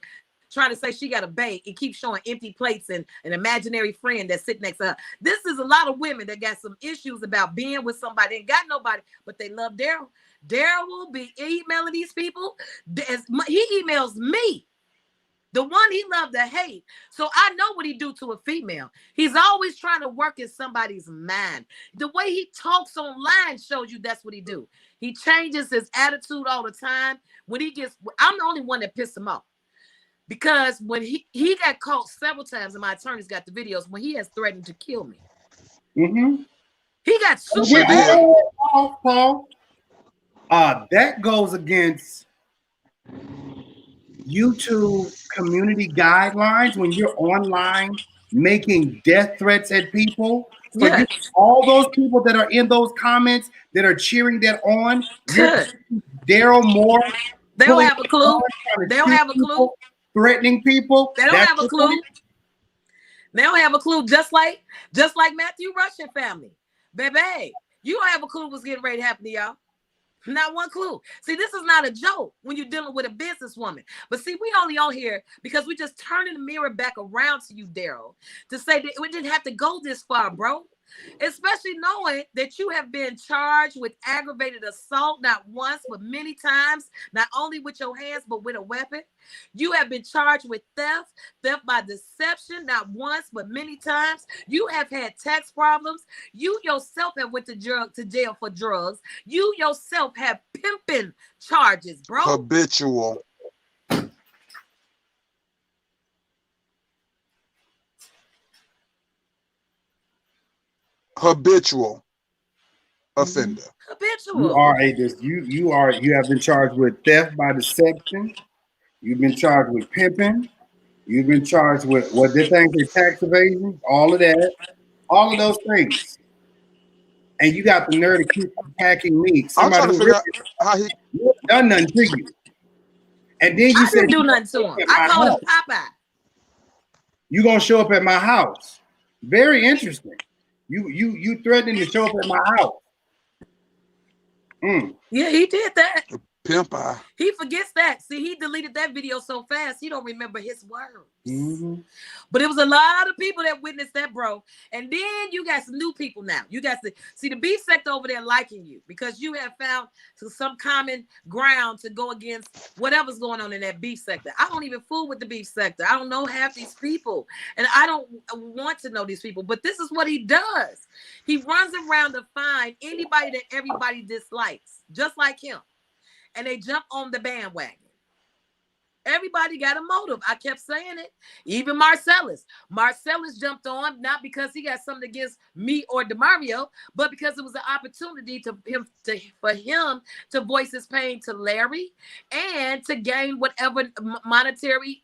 trying to say she got a bae and keep showing empty plates and an imaginary friend that's sitting next to her. This is a lot of women that got some issues about being with somebody. They ain't got nobody, but they love Daryl. Daryl will be emailing these people. He emails me, the one he loved to hate. So I know what he do to a female. He's always trying to work in somebody's mind. The way he talks online shows you that's what he do. He changes his attitude all the time. When I'm the only one that pissed him off. Because when he got caught several times, and my attorneys got the videos, when he has threatened to kill me. Mm-hmm. He got super bad. Paul, that goes against YouTube community guidelines when you're online making death threats at people. So yes. All those people that are in those comments that are cheering that on, Daryl Moore. They don't have a clue. They don't have a clue. Threatening people. They don't have a clue. They don't have a clue. Just like Matthew Russian family. Baby, you don't have a clue what's getting ready to happen to y'all. Not one clue. See, this is not a joke when you're dealing with a businesswoman. But see, we only on here because we just turning the mirror back around to you, Daryl, to say that we didn't have to go this far, bro. Especially knowing that you have been charged with aggravated assault, not once, but many times, not only with your hands, but with a weapon. You have been charged with theft by deception, not once, but many times. You have had tax problems. You yourself have went to jail for drugs. You yourself have pimping charges, bro. Habitual. Habitual offender. Habitual. You have been charged with theft by deception. You've been charged with pimping. You've been charged with what they think is tax evasion. All of that, all of those things. And you got the nerve to keep attacking me. I'm trying to figure out how he done nothing to you. And then you said didn't do nothing to him. I call him Popeye. You gonna show up at my house? Very interesting. You threatening to show up at my house. Yeah, he did that. Pimp eye. He forgets that. See, he deleted that video so fast, he don't remember his words. Mm-hmm. But it was a lot of people that witnessed that, bro. And then you got some new people now. You got to see the beef sector over there liking you because you have found some common ground to go against whatever's going on in that beef sector. I don't even fool with the beef sector. I don't know half these people. And I don't want to know these people. But this is what he does. He runs around to find anybody that everybody dislikes, just like him. And they jump on the bandwagon. Everybody got a motive. I kept saying it. Even Marcellus. Marcellus jumped on, not because he got something against me or DeMario, but because it was an opportunity for him to voice his pain to Larry and to gain whatever monetary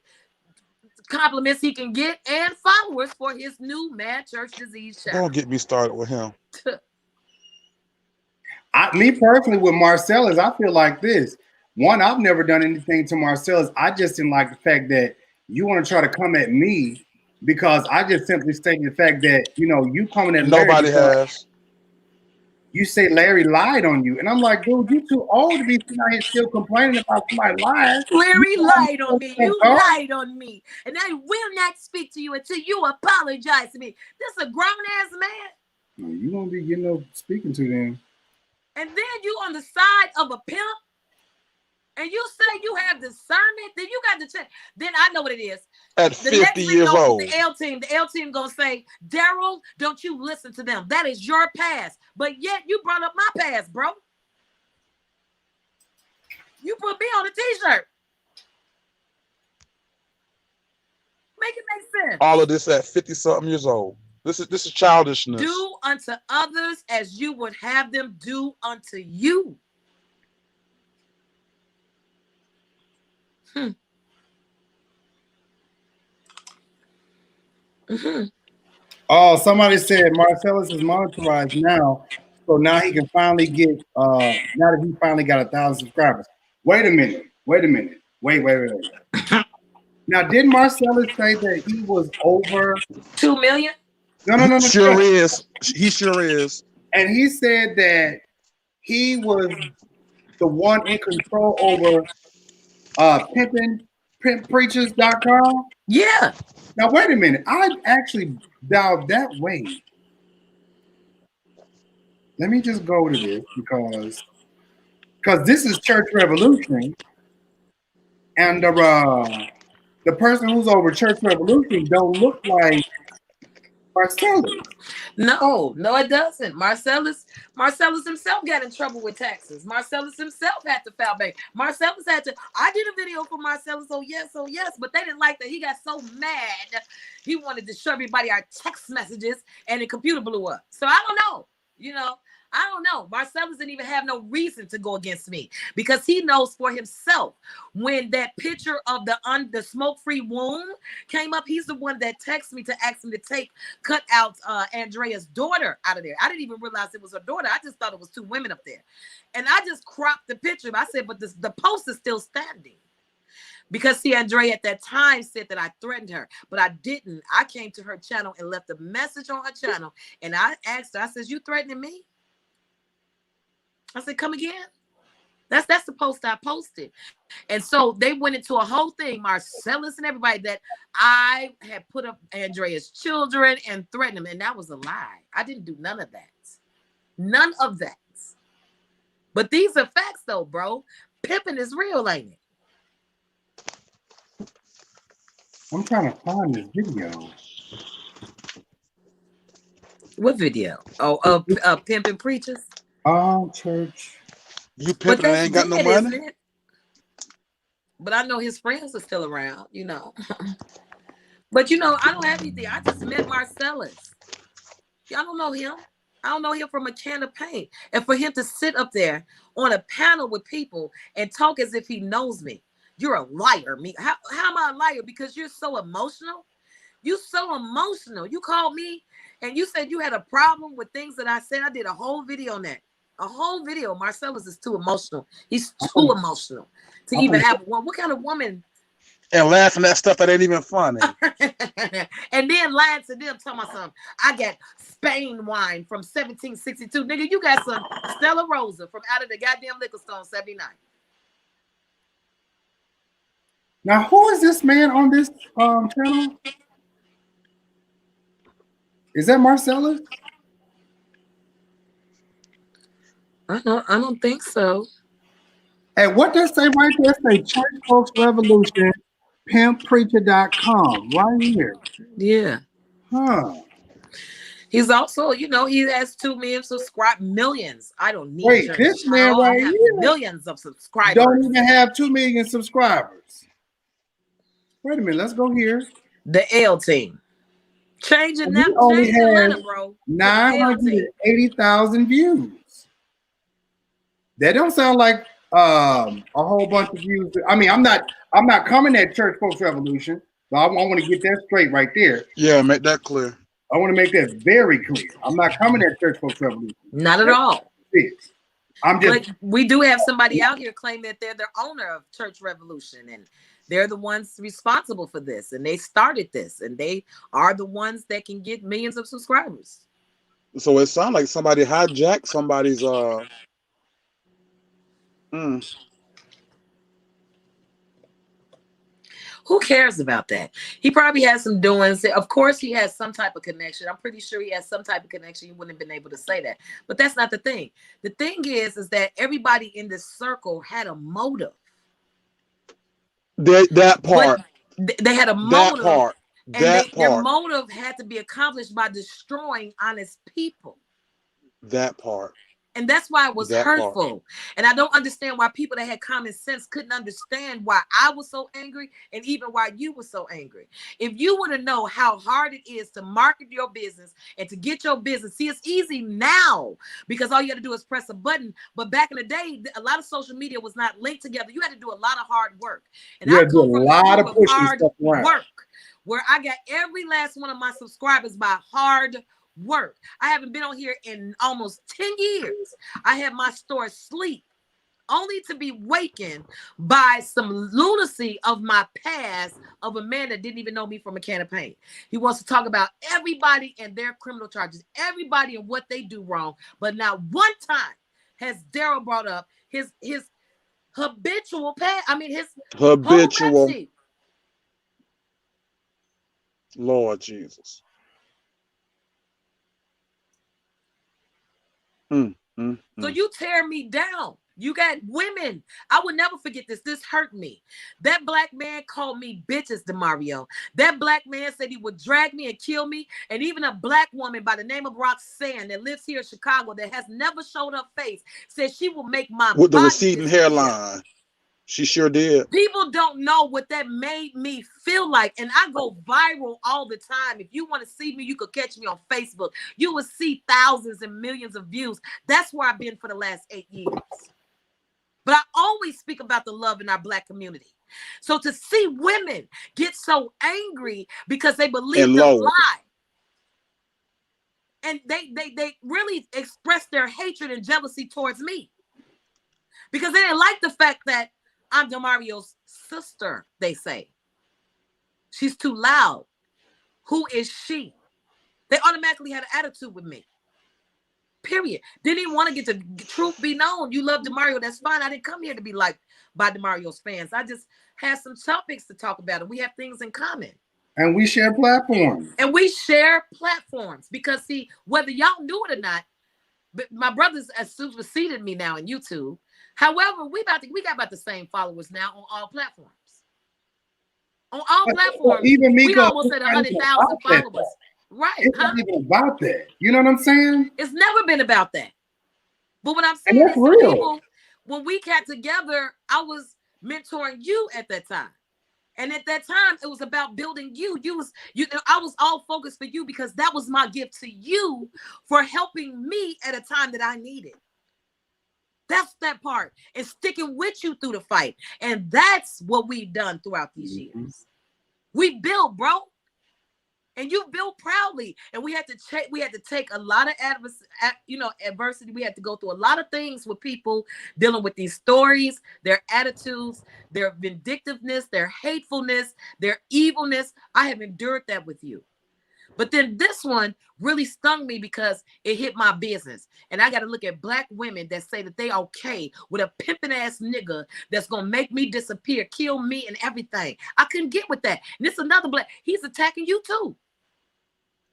compliments he can get and followers for his new Mad Church Disease channel. Don't get me started with him. Me personally with Marcellus, I feel like this. One, I've never done anything to Marcellus. I just didn't like the fact that you want to try to come at me because I just simply stated the fact that, you know, you coming at Larry. Nobody has. You say Larry lied on you. And I'm like, dude, you too old to be sitting out here still complaining about somebody lying. Larry lied on me. You lied on me. And I will not speak to you until you apologize to me. This is a grown-ass man. You won't be getting no speaking to them. And then you on the side of a pimp, and you say you have discernment, then you got to check. Then I know what it is. At The 50 next thing years goes old. to the L team gonna say, Daryl, don't you listen to them. That is your past. But yet you brought up my past, bro. You put me on a t-shirt. Make it make sense. All of this at 50-something years old. This is childishness. Do unto others as you would have them do unto you. Oh, somebody said Marcellus is monetized now, so now he can finally get. Now that he finally got 1,000 subscribers. Wait a minute. Wait. Now, didn't Marcellus say that he was over 2 million? No. Sure is. He sure is. And he said that he was the one in control over pimppreachers.com. Yeah. Now, wait a minute. I actually dialed that way. Let me just go to this because this is Church Revolution. And the person who's over Church Revolution don't look like Marcellus. No, it doesn't. Marcellus himself got in trouble with taxes. Marcellus himself had to file bank. Marcellus had to. I did a video for Marcellus. Oh yes, but they didn't like that. He got so mad. He wanted to show everybody our text messages, and the computer blew up. So I don't know. I don't know. Marcellus didn't even have no reason to go against me because he knows for himself. When that picture of the smoke-free womb came up, he's the one that texted me to ask me to cut out Andrea's daughter out of there. I didn't even realize it was her daughter. I just thought it was 2 women up there. And I just cropped the picture. I said, but the post is still standing. Because see, Andrea at that time said that I threatened her, but I didn't. I came to her channel and left a message on her channel. And I asked her, I said, you threatening me? I said, come again? That's the post I posted. And so they went into a whole thing, Marcellus and everybody, that I had put up Andrea's children and threatened them. And that was a lie. I didn't do none of that. None of that. But these are facts though, bro. Pimping is real, ain't it? I'm trying to find this video. What video? Oh, pimping preachers? Oh, church. You pimping and ain't got no money? But I know his friends are still around, But I don't have anything. I just met Marcellus. Y'all don't know him. I don't know him from a can of paint. And for him to sit up there on a panel with people and talk as if he knows me, you're a liar. How am I a liar? Because you're so emotional. You're so emotional. You called me and you said you had a problem with things that I said. I did a whole video on that. A whole video. Marcellus is too emotional. He's too emotional to even have one. What kind of woman? And laughing at stuff that ain't even funny. And then lying to them, telling me something. I got Spain wine from 1762. Nigga, you got some Stella Rosa from out of the goddamn liquor store 79. Now, who is this man on this channel? Is that Marcellus? I don't think so. And what does say right there? Say Church Folks Revolution, pimppreacher.com, right here. Yeah. Huh. He's also, he has 2 million millions. I don't need. Wait, this man right here millions of subscribers. Don't even have 2 million subscribers. Wait a minute, let's go here. The L team. Changing that. Only has bro. 980,000 views. That don't sound like a whole bunch of views. I mean, I'm not coming at Church Folks Revolution, So I want to get that straight right there. Yeah, make that clear. I want to make that very clear. I'm not coming at Church Folks Revolution. Not at all. I'm just. But we do have somebody out here claim that they're the owner of Church Revolution, and they're the ones responsible for this, and they started this, and they are the ones that can get millions of subscribers. So it sounds like somebody hijacked somebody's Who cares about that? He probably has some doings. Of course, he has some type of connection. I'm pretty sure he has some type of connection. He wouldn't have been able to say that. But that's not the thing. The thing is that everybody in this circle had a motive. That part. They had a motive. That part. And their motive had to be accomplished by destroying honest people. That part. And that's why it was hurtful. And I don't understand why people that had common sense couldn't understand why I was so angry and even why you were so angry. If you want to know how hard it is to market your business and to get your business, see, it's easy now because all you have to do is press a button. But back in the day, a lot of social media was not linked together. You had to do a lot of hard work. And you had to do a lot of pushing hard stuff around. Work where I got every last one of my subscribers by hard work. I haven't been on here in almost 10 years. I had my store sleep only to be wakened by some lunacy of my past of a man that didn't even know me from a can of paint. He wants to talk about everybody and their criminal charges, everybody and what they do wrong. But not one time has Daryl brought up his habitual past. I mean, his habitual. Lord Jesus. So you tear me down. You got women. I would never forget this. This hurt me. That black man called me bitches, DeMario. That black man said he would drag me and kill me. And even a black woman by the name of Roxanne that lives here in Chicago that has never showed her face said she will make my with the body receding disappear. Hairline. She sure did. People don't know what that made me feel like. And I go viral all the time. If you want to see me, you could catch me on Facebook. You will see thousands and millions of views. That's where I've been for the last 8 years. But I always speak about the love in our black community. So to see women get so angry because they believe the lie. And they really express their hatred and jealousy towards me. Because they didn't like the fact that I'm DeMario's sister, they say. She's too loud. Who is she? They automatically had an attitude with me. Period. Didn't even want to get the truth be known. You love DeMario, that's fine. I didn't come here to be liked by DeMario's fans. I just had some topics to talk about, and we have things in common. And we share platforms. Because, see, whether y'all knew it or not, but my brothers have superseded me now in YouTube. However, we got about the same followers now on all platforms. On all platforms, even we almost at 100,000 followers. Right. It's not even about that. You know what I'm saying? It's never been about that. But what I'm saying is people, when we got together, I was mentoring you at that time. And at that time, it was about building you. I was all focused for you because that was my gift to you for helping me at a time that I needed. That's that part. And sticking with you through the fight. And that's what we've done throughout these years. We built, bro. And you built proudly. And we had to take a lot of adversity. We had to go through a lot of things with people dealing with these stories, their attitudes, their vindictiveness, their hatefulness, their evilness. I have endured that with you. But then this one really stung me because it hit my business. And I got to look at black women that say that they okay with a pimping ass nigga that's going to make me disappear, kill me and everything. I couldn't get with that. And this another black, he's attacking you too.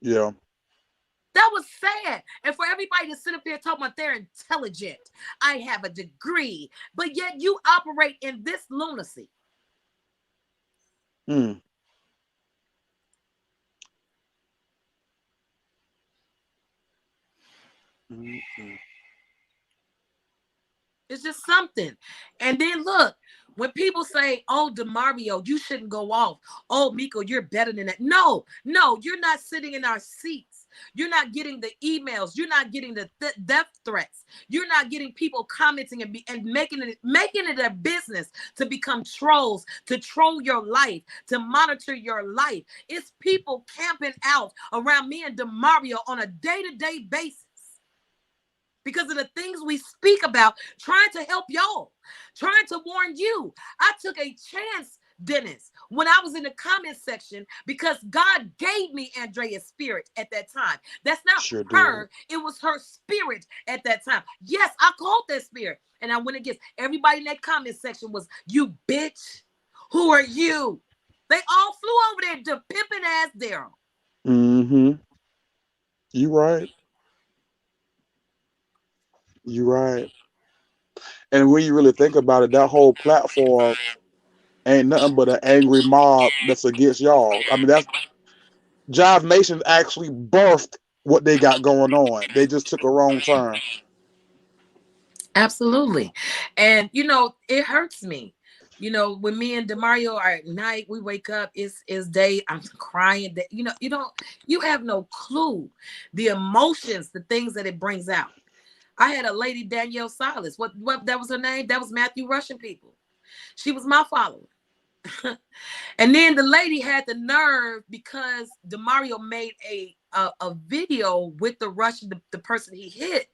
Yeah. That was sad. And for everybody to sit up here talking about they're intelligent, I have a degree, but yet you operate in this lunacy. It's just something. And then look, when people say, oh, DeMario, you shouldn't go off. Oh, Miko, you're better than that. No, you're not sitting in our seats You're not getting the emails. You're not getting the death threats. You're not getting people commenting and making it a business to become trolls, to troll your life, to monitor your life. It's people camping out around me and DeMario on a day-to-day basis because of the things we speak about, trying to help y'all, trying to warn you. I took a chance, Dennis, when I was in the comment section, because God gave me Andrea's spirit at that time. That's not Sure her. It was her spirit at that time. Yes, I called that spirit. And I went against everybody in that comment section was, you bitch. Who are you? They all flew over there to pimping ass Daryl. Mm-hmm. You right. You right. And when you really think about it, that whole platform ain't nothing but an angry mob that's against y'all. I mean, that's Jive Nation actually birthed what they got going on. They just took a wrong turn. Absolutely. And you know, it hurts me. You know, when me and DeMario are at night, we wake up, it's day, I'm crying. That you have no clue the emotions, the things that it brings out. I had a lady, Danielle Silas. What that was her name? That was Matthew Russian people. She was my follower. And then the lady had the nerve because DeMario made a video with the Russian, the person he hit.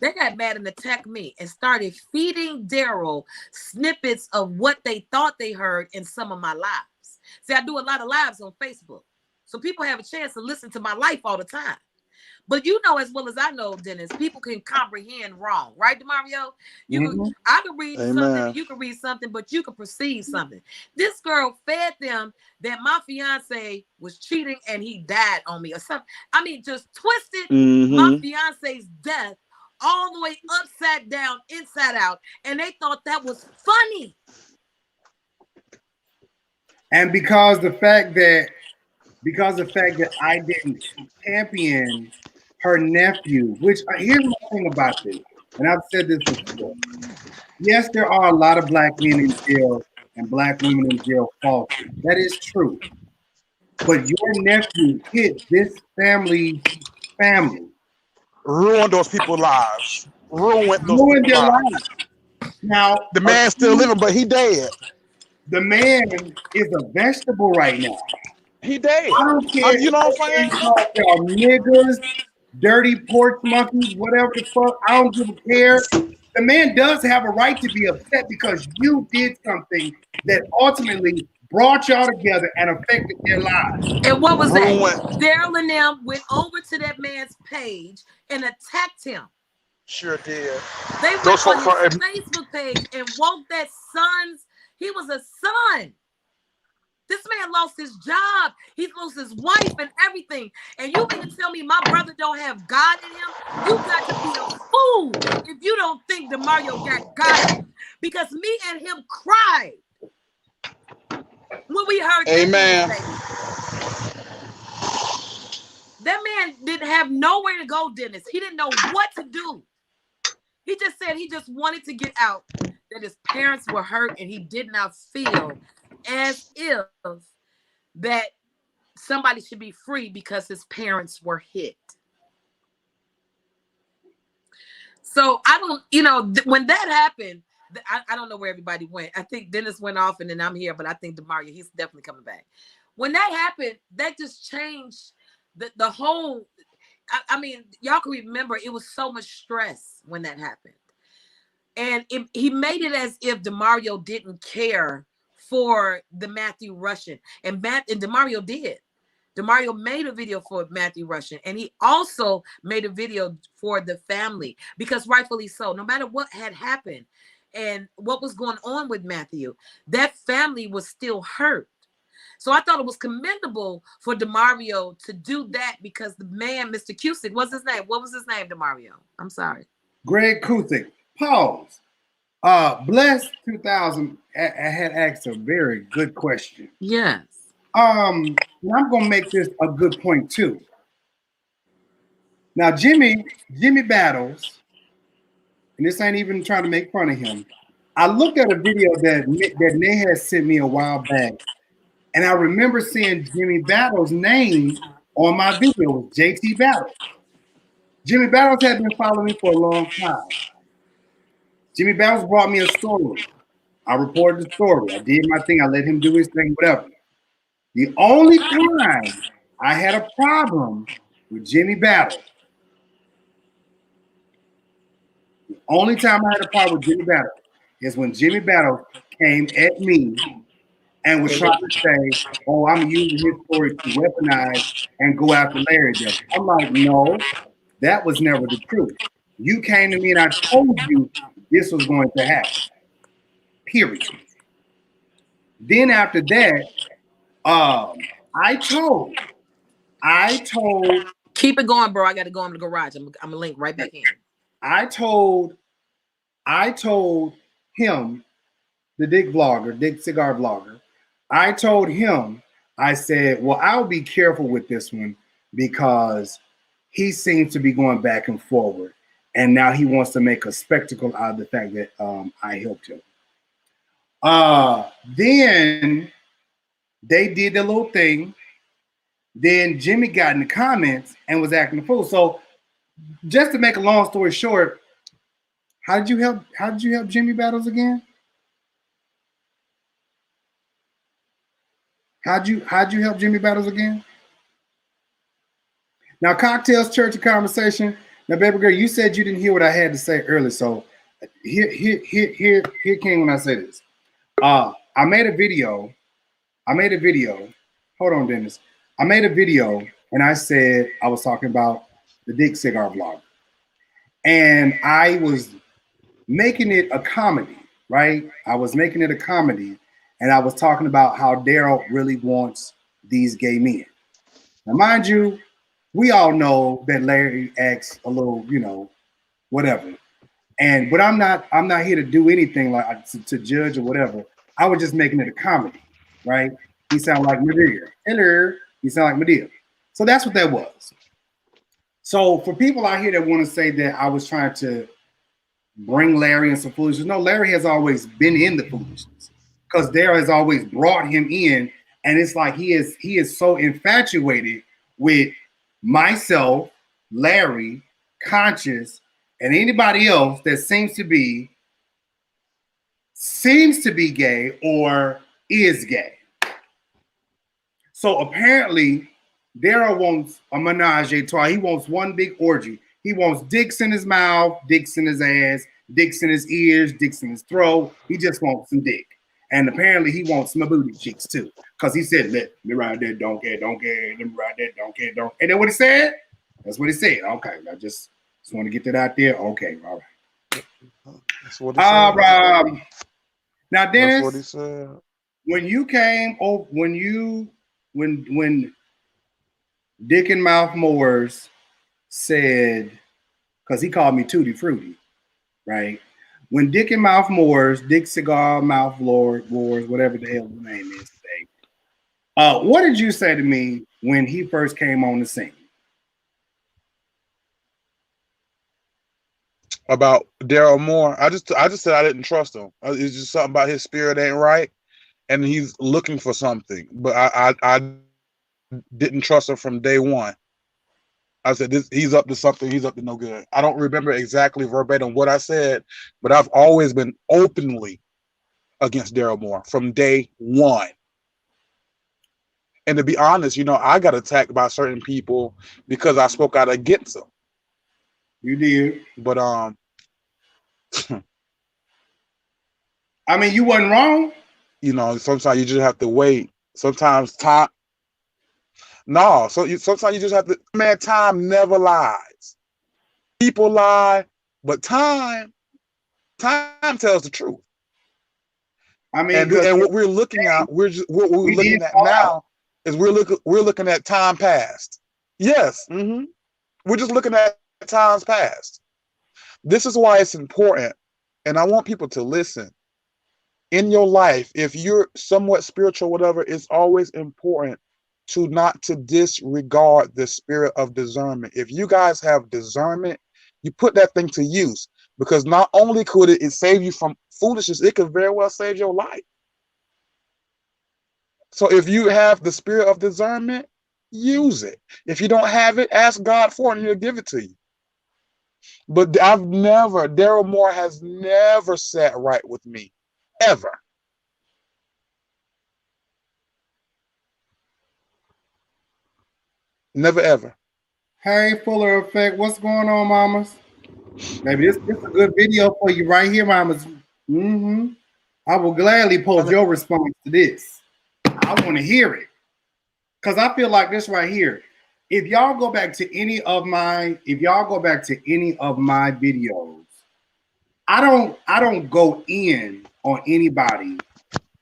They got mad and attacked me and started feeding Daryl snippets of what they thought they heard in some of my lives. See, I do a lot of lives on Facebook, so people have a chance to listen to my life all the time. But you know as well as I know, Dennis, people can comprehend wrong, right, DeMario? I can read something, you can read something, but you can perceive something. This girl fed them that my fiance was cheating and he died on me or something. I mean, just twisted my fiance's death all the way upside down, inside out, and they thought that was funny. And because the fact that I didn't champion her nephew, which here's my thing about this, and I've said this before. Yes, there are a lot of black men in jail and black women in jail falsely. That is true. But your nephew hit this family. Ruined those people's lives. Ruined Their lives. Now the man's still living, but he dead. The man is a vegetable right now. He dead. I don't care. You know what I'm saying? Y'all niggas, dirty porch monkeys, whatever the fuck. I don't give a care. The man does have a right to be upset because you did something that ultimately brought y'all together and affected their lives. And what was that? Daryl and them went over to that man's page and attacked him. Sure did. They went on his Facebook page and woke that son's. He was a son. This man lost his job. He lost his wife and everything. And you mean to tell me my brother don't have God in him? You got to be a fool if you don't think DeMario got God in him. Because me and him cried when we heard Amen. That man didn't have nowhere to go, Dennis. He didn't know what to do. He just said he just wanted to get out, that his parents were hurt and he did not feel as if that somebody should be free because his parents were hit. So I don't, when that happened, I don't know where everybody went. I think Dennis went off and then I'm here, but I think DeMario, he's definitely coming back. When that happened, that just changed the whole, I mean, y'all can remember it was so much stress when that happened. And he made it as if DeMario didn't care for the Matthew Russian. And DeMario did. DeMario made a video for Matthew Russian. And he also made a video for the family. Because rightfully so, no matter what had happened and what was going on with Matthew, that family was still hurt. So I thought it was commendable for DeMario to do that because the man, Mr. Cusick, what's his name? What was his name, DeMario? I'm sorry. Greg Cusick. Pause. Bless 2000 had asked a very good question. Yes. And I'm gonna make this a good point too. Now, Jimmy Battles, and this ain't even trying to make fun of him. I looked at a video that Nay had sent me a while back, and I remember seeing Jimmy Battles' name on my video was JT Battles. Jimmy Battles had been following me for a long time. Jimmy Battles brought me a story. I reported the story. I did my thing. I let him do his thing, whatever. The only time I had a problem with Jimmy Battles, the only time I had a problem with Jimmy Battles is when Jimmy Battles came at me and was trying to say, oh, I'm using his story to weaponize and go after Larry Jefferson. I'm like, no, that was never the truth. You came to me and I told you this was going to happen. Period. Then after that, I told. Keep it going, bro. I got to go in the garage. I'm gonna link right back in. I told him, the Dick vlogger, Dick Cigar vlogger. I told him, I said, well, I'll be careful with this one because he seems to be going back and forward. And now he wants to make a spectacle out of the fact that I helped him. Then they did the little thing. Then Jimmy got in the comments and was acting a fool. So just to make a long story short, how did you help Jimmy Battles again? How'd you help Jimmy Battles again? Now, Cocktails, Church, and Conversation. Now, baby girl, you said you didn't hear what I had to say earlier. So here came when I say this. I made a video. Hold on, Dennis. I made a video and I said I was talking about the Dick Cigar vlog. And I was making it a comedy, right? I was making it a comedy. And I was talking about how Daryl really wants these gay men. Now, mind you, we all know that Larry acts a little, whatever. But I'm not here to do anything like to judge or whatever. I was just making it a comedy, right? He sounded like Madea. Hello. He sounded like Madea. So that's what that was. So for people out here that want to say that I was trying to bring Larry in some foolishness, no, Larry has always been in the foolishness. Because Daryl has always brought him in, and it's like he is so infatuated with myself, Larry, Conscious, and anybody else that seems to be gay or is gay. So apparently, Daryl wants a menage a trois. He wants one big orgy. He wants dicks in his mouth, dicks in his ass, dicks in his ears, dicks in his throat. He just wants some dick. And apparently he wants my booty cheeks too. Because he said, let me ride that donkey, let me ride that donkey. Ain't that what he said? That's what he said. Okay, I just want to get that out there. Okay, all right. That's what he said. Now, Dennis, that's what he said. When you came over, when Dick and Mouth Moores said, because he called me Tutti Frutti, right? When Dick and Mouth Moores, Dick Cigar Mouth Lord Wars, whatever the hell the name is today, what did you say to me when he first came on the scene? About Daryl Moore, I just said I didn't trust him. It's just something about his spirit ain't right, and he's looking for something. But I didn't trust him from day one. I said, he's up to something. He's up to no good. I don't remember exactly verbatim what I said, but I've always been openly against Daryl Moore from day one. And to be honest, I got attacked by certain people because I spoke out against them. You did. But I mean, you wasn't wrong. Sometimes you just have to wait. Sometimes time. No, sometimes you just have to. Man, time never lies. People lie, but time tells the truth. I mean, and what we're looking at, what we're looking at now is we're looking at time past. Yes, we're just looking at times past. This is why it's important, and I want people to listen. In your life, if you're somewhat spiritual, whatever, it's always important not to disregard the spirit of discernment. If you guys have discernment, you put that thing to use, because not only could it save you from foolishness, it could very well save your life. So if you have the spirit of discernment, use it. If you don't have it, ask God for it and he'll give it to you. But Daryl Moore has never sat right with me. Ever. Never ever. Hey, Fuller Effect, what's going on, mamas? Maybe this is a good video for you right here, mamas. I will gladly post your response to this. I want to hear it. Because I feel like this right here. If y'all go back to any of my videos, I don't go in on anybody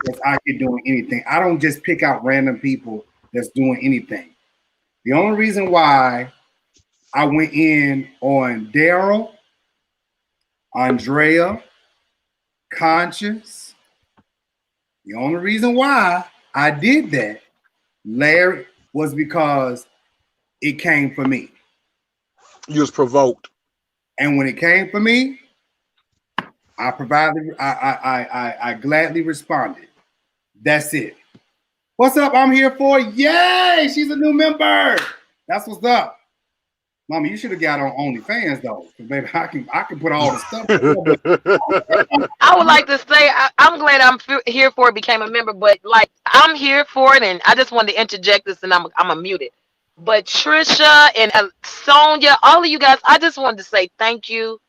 that's out here doing anything. I don't just pick out random people that's doing anything. The only reason why I went in on Daryl, Andrea, Conscious, the only reason why I did that, Larry, was because it came for me. You was provoked. And when it came for me, I gladly responded. That's it. What's up? I'm here for. Yay! She's a new member. That's what's up. Mama, you should have got on OnlyFans though. Baby, I can put all the stuff. I would like to say I'm glad I'm here for it, became a member, but like I'm here for it, and I just wanted to interject this, and I'm a muted. But Trisha and Sonia, all of you guys, I just wanted to say thank you.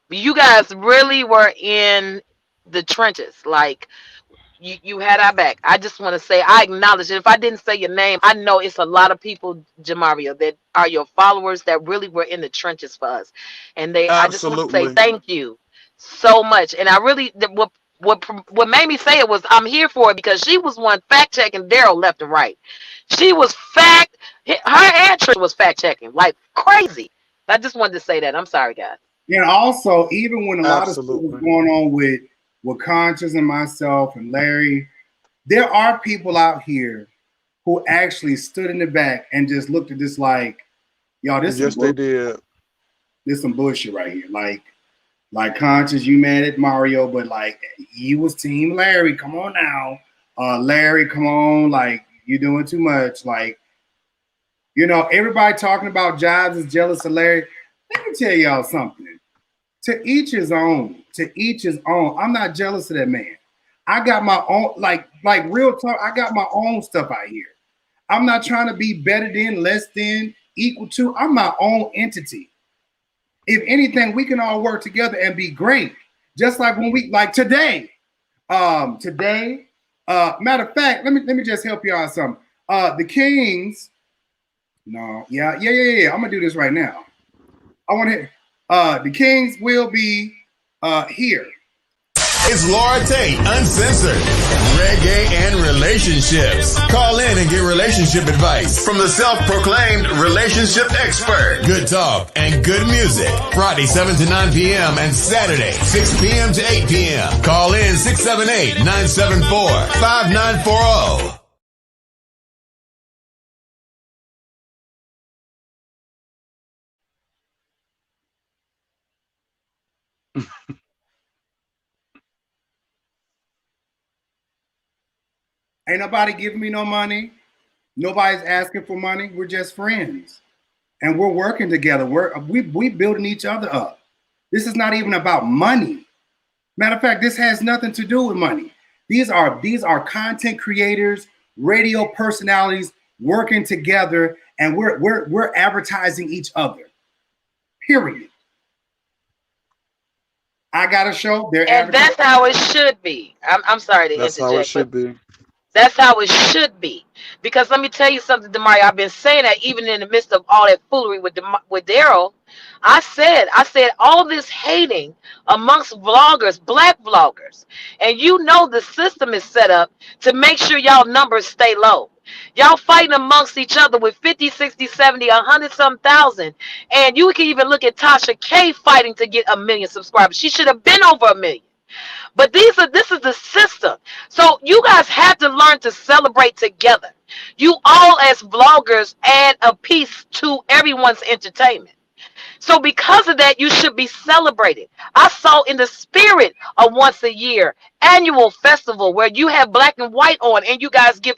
You guys really were in the trenches. Like you had our back. I just want to say I acknowledge it. If I didn't say your name, I know it's a lot of people, Jamaria, that are your followers that really were in the trenches for us. And I just want to say thank you so much. And I really, what made me say it was I'm here for it because she was one fact checking Daryl left and right. She was her and Trish was fact checking like crazy. I just wanted to say that. I'm sorry, guys. And also, even when a lot of stuff was going on with Conscious and myself and Larry, there are people out here who actually stood in the back and just looked at this like, y'all, this yes, they did. This some bullshit right here. Like Conscious, you mad at Mario, but like you was team Larry. Come on now. Larry, come on, like you're doing too much. Like, you know, everybody talking about Jobs is jealous of Larry. Let me tell y'all something. To each his own. To each his own. I'm not jealous of that man. I got my own, like real talk. I got my own stuff out here. I'm not trying to be better than, less than, equal to. I'm my own entity. If anything, we can all work together and be great. Just like when like today. Matter of fact, let me just help you out something. The Kings. No, yeah. I'm gonna do this right now. I want to. The Kings will be here. It's Laura Tate, uncensored, reggae and relationships. Call in and get relationship advice from the self-proclaimed relationship expert. Good talk and good music. Friday 7 to 9 p.m. and Saturday 6 p.m. to 8 p.m. Call in 678-974-5940. Ain't nobody giving me no money. Nobody's asking for money. We're just friends. And we're working together. We building each other up. This is not even about money. Matter of fact, this has nothing to do with money. These are content creators, radio personalities working together, and we're advertising each other. Period. I got a show. And that's how it should be. I'm sorry to interject. That's how it should be. That's how it should be. Because let me tell you something, Demario. I've been saying that even in the midst of all that foolery with Daryl. I said all this hating amongst vloggers, black vloggers. And you know the system is set up to make sure y'all numbers stay low. Y'all fighting amongst each other with 50, 60, 70, 100-some thousand. And you can even look at Tasha K fighting to get 1 million subscribers. She should have been over 1 million. But this is the system. So you guys have to learn to celebrate together. You all as vloggers add a piece to everyone's entertainment. So because of that, you should be celebrated. I saw in the spirit a once a year annual festival where you have black and white on and you guys give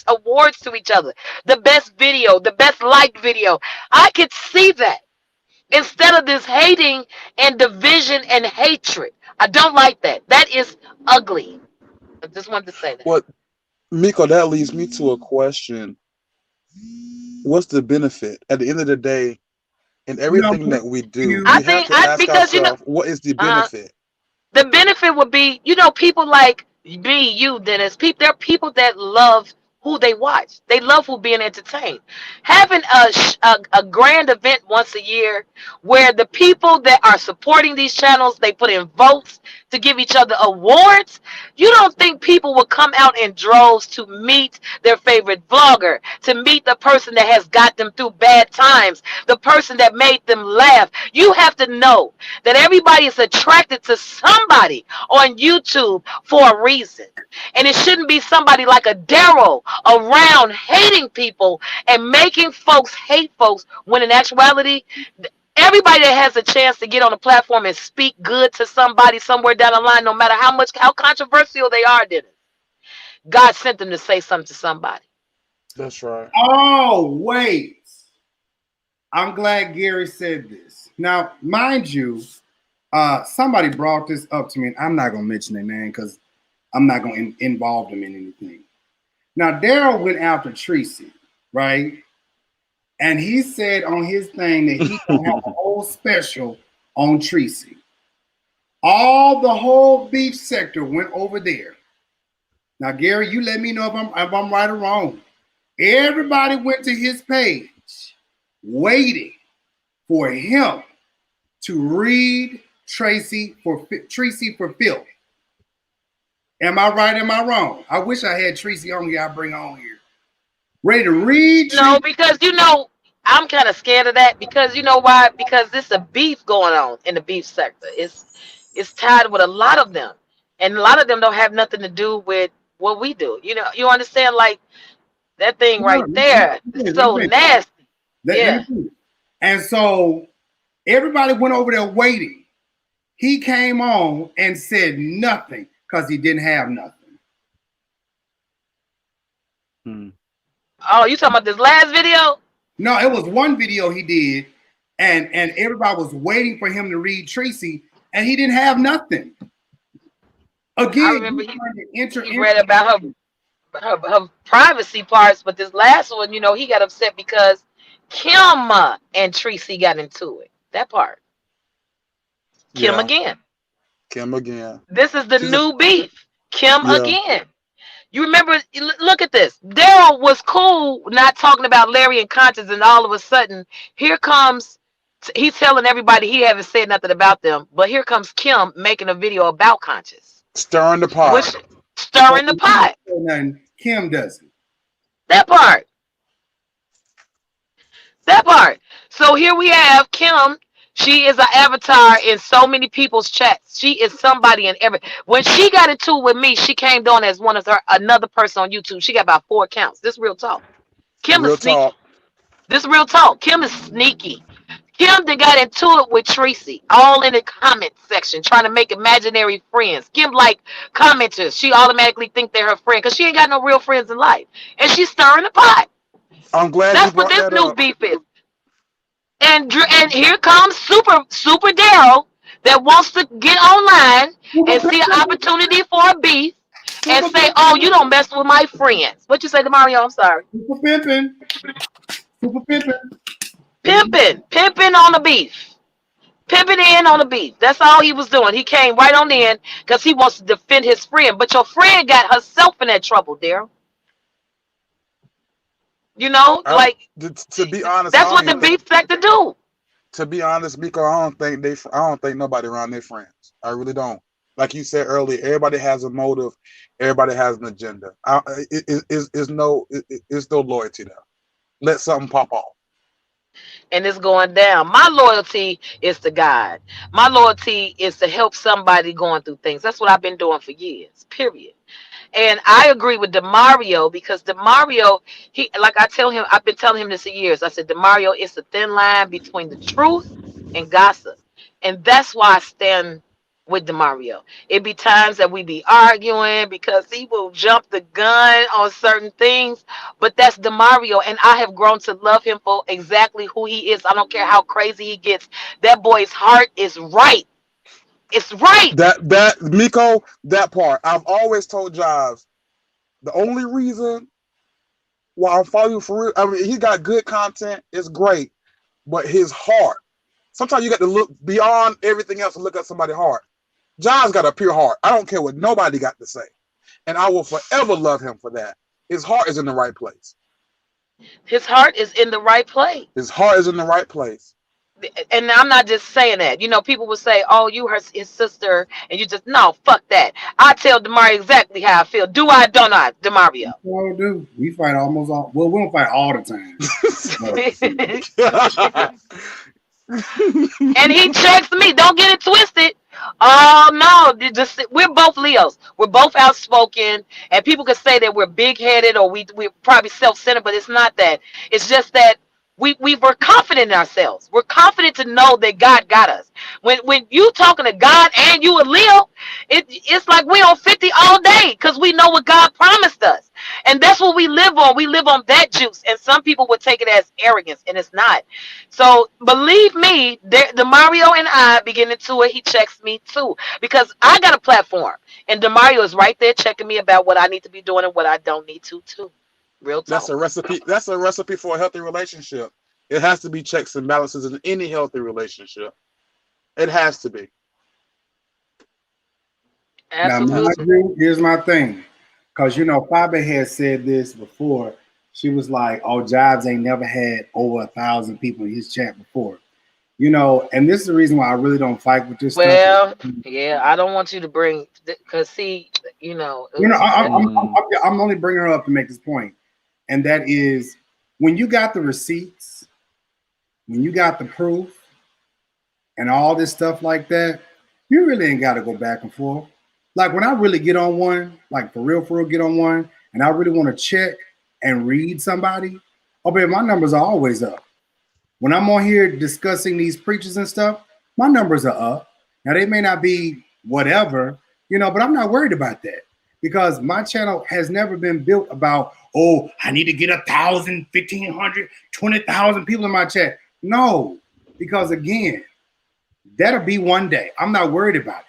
awards to each other. The best video, the best liked video. I could see that instead of this hating and division and hatred. I don't like that. That is ugly. I just wanted to say that. What, Miko, that leads me to a question. What's the benefit? At the end of the day, in everything that we do, we I have think to ask because ourselves, what is the benefit? the benefit would be, people like me, you, Dennis. There are people that love who they watch. They love who being entertained. Having a grand event once a year where the people that are supporting these channels, they put in votes to give each other awards. You don't think people will come out in droves to meet their favorite vlogger, to meet the person that has got them through bad times, the person that made them laugh? You have to know that everybody is attracted to somebody on YouTube for a reason. And it shouldn't be somebody like a Daryl around hating people and making folks hate folks, when in actuality, everybody that has a chance to get on a platform and speak good to somebody somewhere down the line, no matter how controversial they are, Dennis, God sent them to say something to somebody. That's right. Oh, wait. I'm glad Gary said this. Now, mind you, somebody brought this up to me, and I'm not going to mention their name because I'm not going to involve them in anything. Now, Daryl went after Tracy, right? And he said on his thing that he can have a whole special on Tracy. The whole beef sector went over there. Now, Gary, you let me know if I'm right or wrong. Everybody went to his page waiting for him to read Tracy for filth. Am I right? Am I wrong? I wish I had Tracy on here. I bring her on here. Ready to read? No, because I'm kind of scared of that, because you know why? Because there's a beef going on in the beef sector. It's tied with a lot of them, and a lot of them don't have nothing to do with what we do. You understand? Like that thing right there is so nasty. Yeah. And so everybody went over there waiting. He came on and said nothing because he didn't have nothing. Oh, you talking about this last video? No, it was one video he did, and everybody was waiting for him to read Tracy, and he didn't have nothing. Again, I remember he read about her privacy parts, but this last one, he got upset because Kim and Tracy got into it. That part. Kim again. This is the new beef. Kim again. You remember, look at this. Daryl was cool not talking about Larry and Conscious, and all of a sudden, here comes, he's telling everybody he haven't said nothing about them, but here comes Kim making a video about Conscious. Stirring the pot. Stirring the pot. And Kim doesn't. That part. So here we have Kim. She is an avatar in so many people's chats. She is somebody in every. When she got into it with me, she came on as another person on YouTube. She got about 4 accounts. This real talk. Kim is sneaky. This real talk. Kim is sneaky. Kim then got into it with Tracy, all in the comment section, trying to make imaginary friends. Kim like commenters. She automatically think they're her friend because she ain't got no real friends in life, and she's stirring the pot. I'm glad that's what this new beef is. And here comes Super Daryl that wants to get online and see an opportunity for a beef and say, "Oh, you don't mess with my friends." What you say to Mario? I'm sorry. Super pimping. Pimping on the beef. Pimping in on the beef. That's all he was doing. He came right on in because he wants to defend his friend. But your friend got herself in that trouble, Daryl. To be honest, that's what the beef sector do. To be honest, Miko, I don't think nobody around their friends. I really don't. Like you said earlier, everybody has a motive. Everybody has an agenda. It's no loyalty there. Let something pop off. And it's going down. My loyalty is to God. My loyalty is to help somebody going through things. That's what I've been doing for years, period. And I agree with DeMario, because DeMario, I've been telling him this for years. I said, DeMario, it's a thin line between the truth and gossip. And that's why I stand with Demario. It be times that we be arguing because he will jump the gun on certain things, but that's Demario, and I have grown to love him for exactly who he is. I don't care how crazy he gets. That boy's heart is right. It's right. That Miko, that part. I've always told Jive, the only reason why I'm following you for real, I mean, he got good content, it's great, but his heart. Sometimes you got to look beyond everything else and look at somebody's heart. John's got a pure heart. I don't care what nobody got to say. And I will forever love him for that. His heart is in the right place. His heart is in the right place. His heart is in the right place. And I'm not just saying that. You know, people will say, "Oh, you his sister," and you just no, fuck that. I tell Demario exactly how I feel. Do I? Don't I, Demario? We all do. We fight almost all. Well, we don't fight all the time. And he checks me. Don't get it twisted. Oh no, just we're both Leos. We're both outspoken, and people could say that we're big-headed or we're probably self-centered, but it's not that. It's just that we're confident in ourselves. We're confident to know that God got us. When you talking to God and you a Leo, it's like we on 50 all day because we know what God promised us. And that's what we live on. We live on that juice. And some people would take it as arrogance, and it's not. So believe me, Demario and I begin into it. He checks me too because I got a platform, and Demario is right there checking me about what I need to be doing and what I don't need to too. Real talk. That's a recipe. That's a recipe for a healthy relationship. It has to be checks and balances in any healthy relationship. It has to be. Absolutely. Now, here's my thing. Because, you know, Fabe had said this before. She was like, oh, Jives ain't never had over 1,000 people in his chat before. You know, and this is the reason why I really don't fight with this stuff. Well, yeah, I don't want you to bring, because see, I'm only bringing her up to make this point. And that is, when you got the receipts, when you got the proof, and all this stuff like that, you really ain't got to go back and forth. Like when I really get on one, like for real get on one, and I really want to check and read somebody, oh, baby, my numbers are always up. When I'm on here discussing these preachers and stuff, my numbers are up. Now, they may not be whatever, you know, but I'm not worried about that because my channel has never been built about, oh, I need to get 1,000, 1,500, 20,000 people in my chat. No, because again, that'll be one day. I'm not worried about it.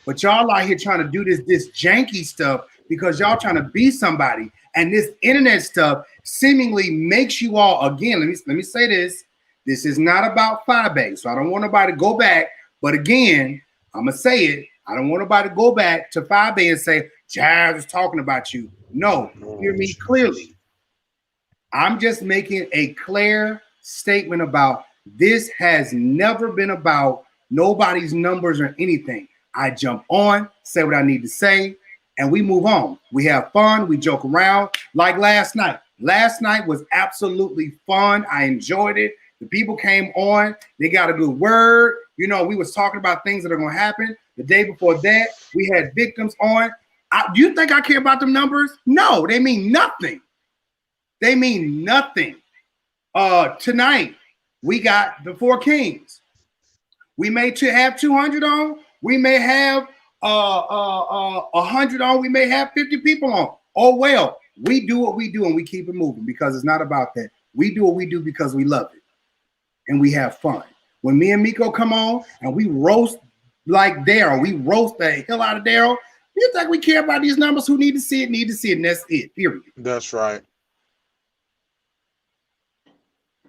But y'all out here trying to do this janky stuff because y'all trying to be somebody. And this internet stuff seemingly makes you all, again, let me say this. This is not about Fabe. So I don't want nobody to go back. But again, I'm going to say it. I don't want nobody to go back to Fabe and say, Jazz is talking about you. No, hear me clearly. I'm just making a clear statement about this has never been about nobody's numbers or anything. I jump on, say what I need to say, and we move on. We have fun. We joke around like last night. Last night was absolutely fun. I enjoyed it. The people came on. They got a good word. You know, we was talking about things that are going to happen. The day before that, we had victims on. Do you think I care about them numbers? No, they mean nothing. They mean nothing. Tonight, we got the 4 Kings. We may have 200 on. We may have 100 on. We may have 50 people on. Oh, well, we do what we do and we keep it moving because it's not about that. We do what we do because we love it and we have fun. When me and Miko come on and we roast like Daryl, we roast the hell out of Daryl. You think we care about these numbers? Who need to see it, and that's it, period. That's right.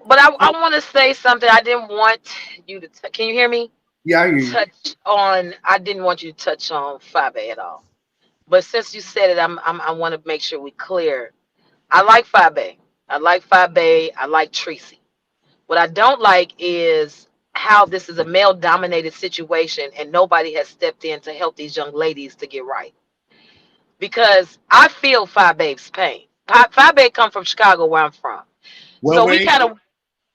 But I want to say something. I didn't want you to, can you hear me? Yeah, I hear you. I didn't want you to touch on Fabe at all. But since you said it, I want to make sure we clear. I like Fabe. I like Fabe. I like Tracy. What I don't like is how this is a male-dominated situation and nobody has stepped in to help these young ladies to get right. Because I feel Fabe's pain. Fabe come from Chicago, where I'm from. Well, so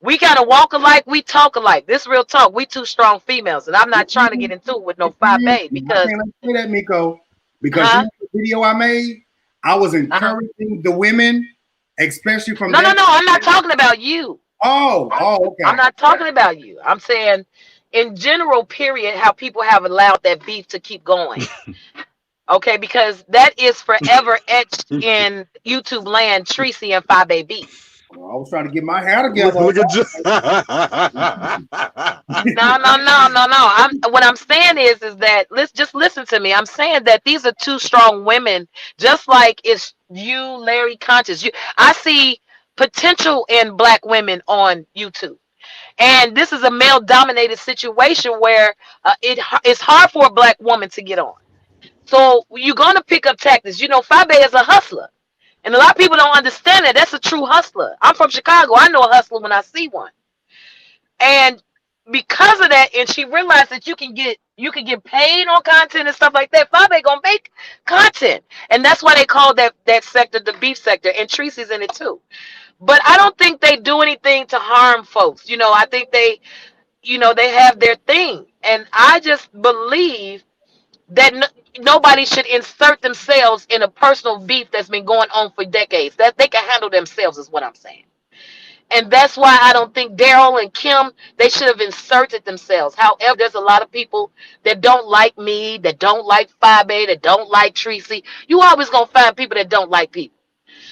we kind of walk alike, we talk alike. This real talk. We 2 strong females, and I'm not trying to get into it with no Fabe because. I can't say that, Miko, because you know the video I made, I was encouraging the women, especially from. No, I'm not talking about you. Okay. I'm not talking about you. I'm saying in general, period, how people have allowed that beef to keep going. Okay, because that is forever etched in YouTube land, Tracy and 5A beef. Well, I was trying to get my hair Look, together. look at you. No. What I'm saying is that let's just listen to me. I'm saying that these are two strong women, just like it's you, Larry Conscious. I see potential in black women on YouTube. And this is a male dominated situation where it's hard for a black woman to get on. So you're going to pick up tactics. You know, Fabe is a hustler. And a lot of people don't understand that. That's a true hustler. I'm from Chicago. I know a hustler when I see one. And because of that, and she realized that you can get paid on content and stuff like that. Fabe gonna make content. And that's why they call that sector the beef sector. And Tracy's in it too. But I don't think they do anything to harm folks. You know, I think they have their thing. And I just believe that nobody should insert themselves in a personal beef that's been going on for decades. That they can handle themselves is what I'm saying. And that's why I don't think Daryl and Kim, they should have inserted themselves. However, there's a lot of people that don't like me, that don't like 5A, that don't like Tracy. You always going to find people that don't like people.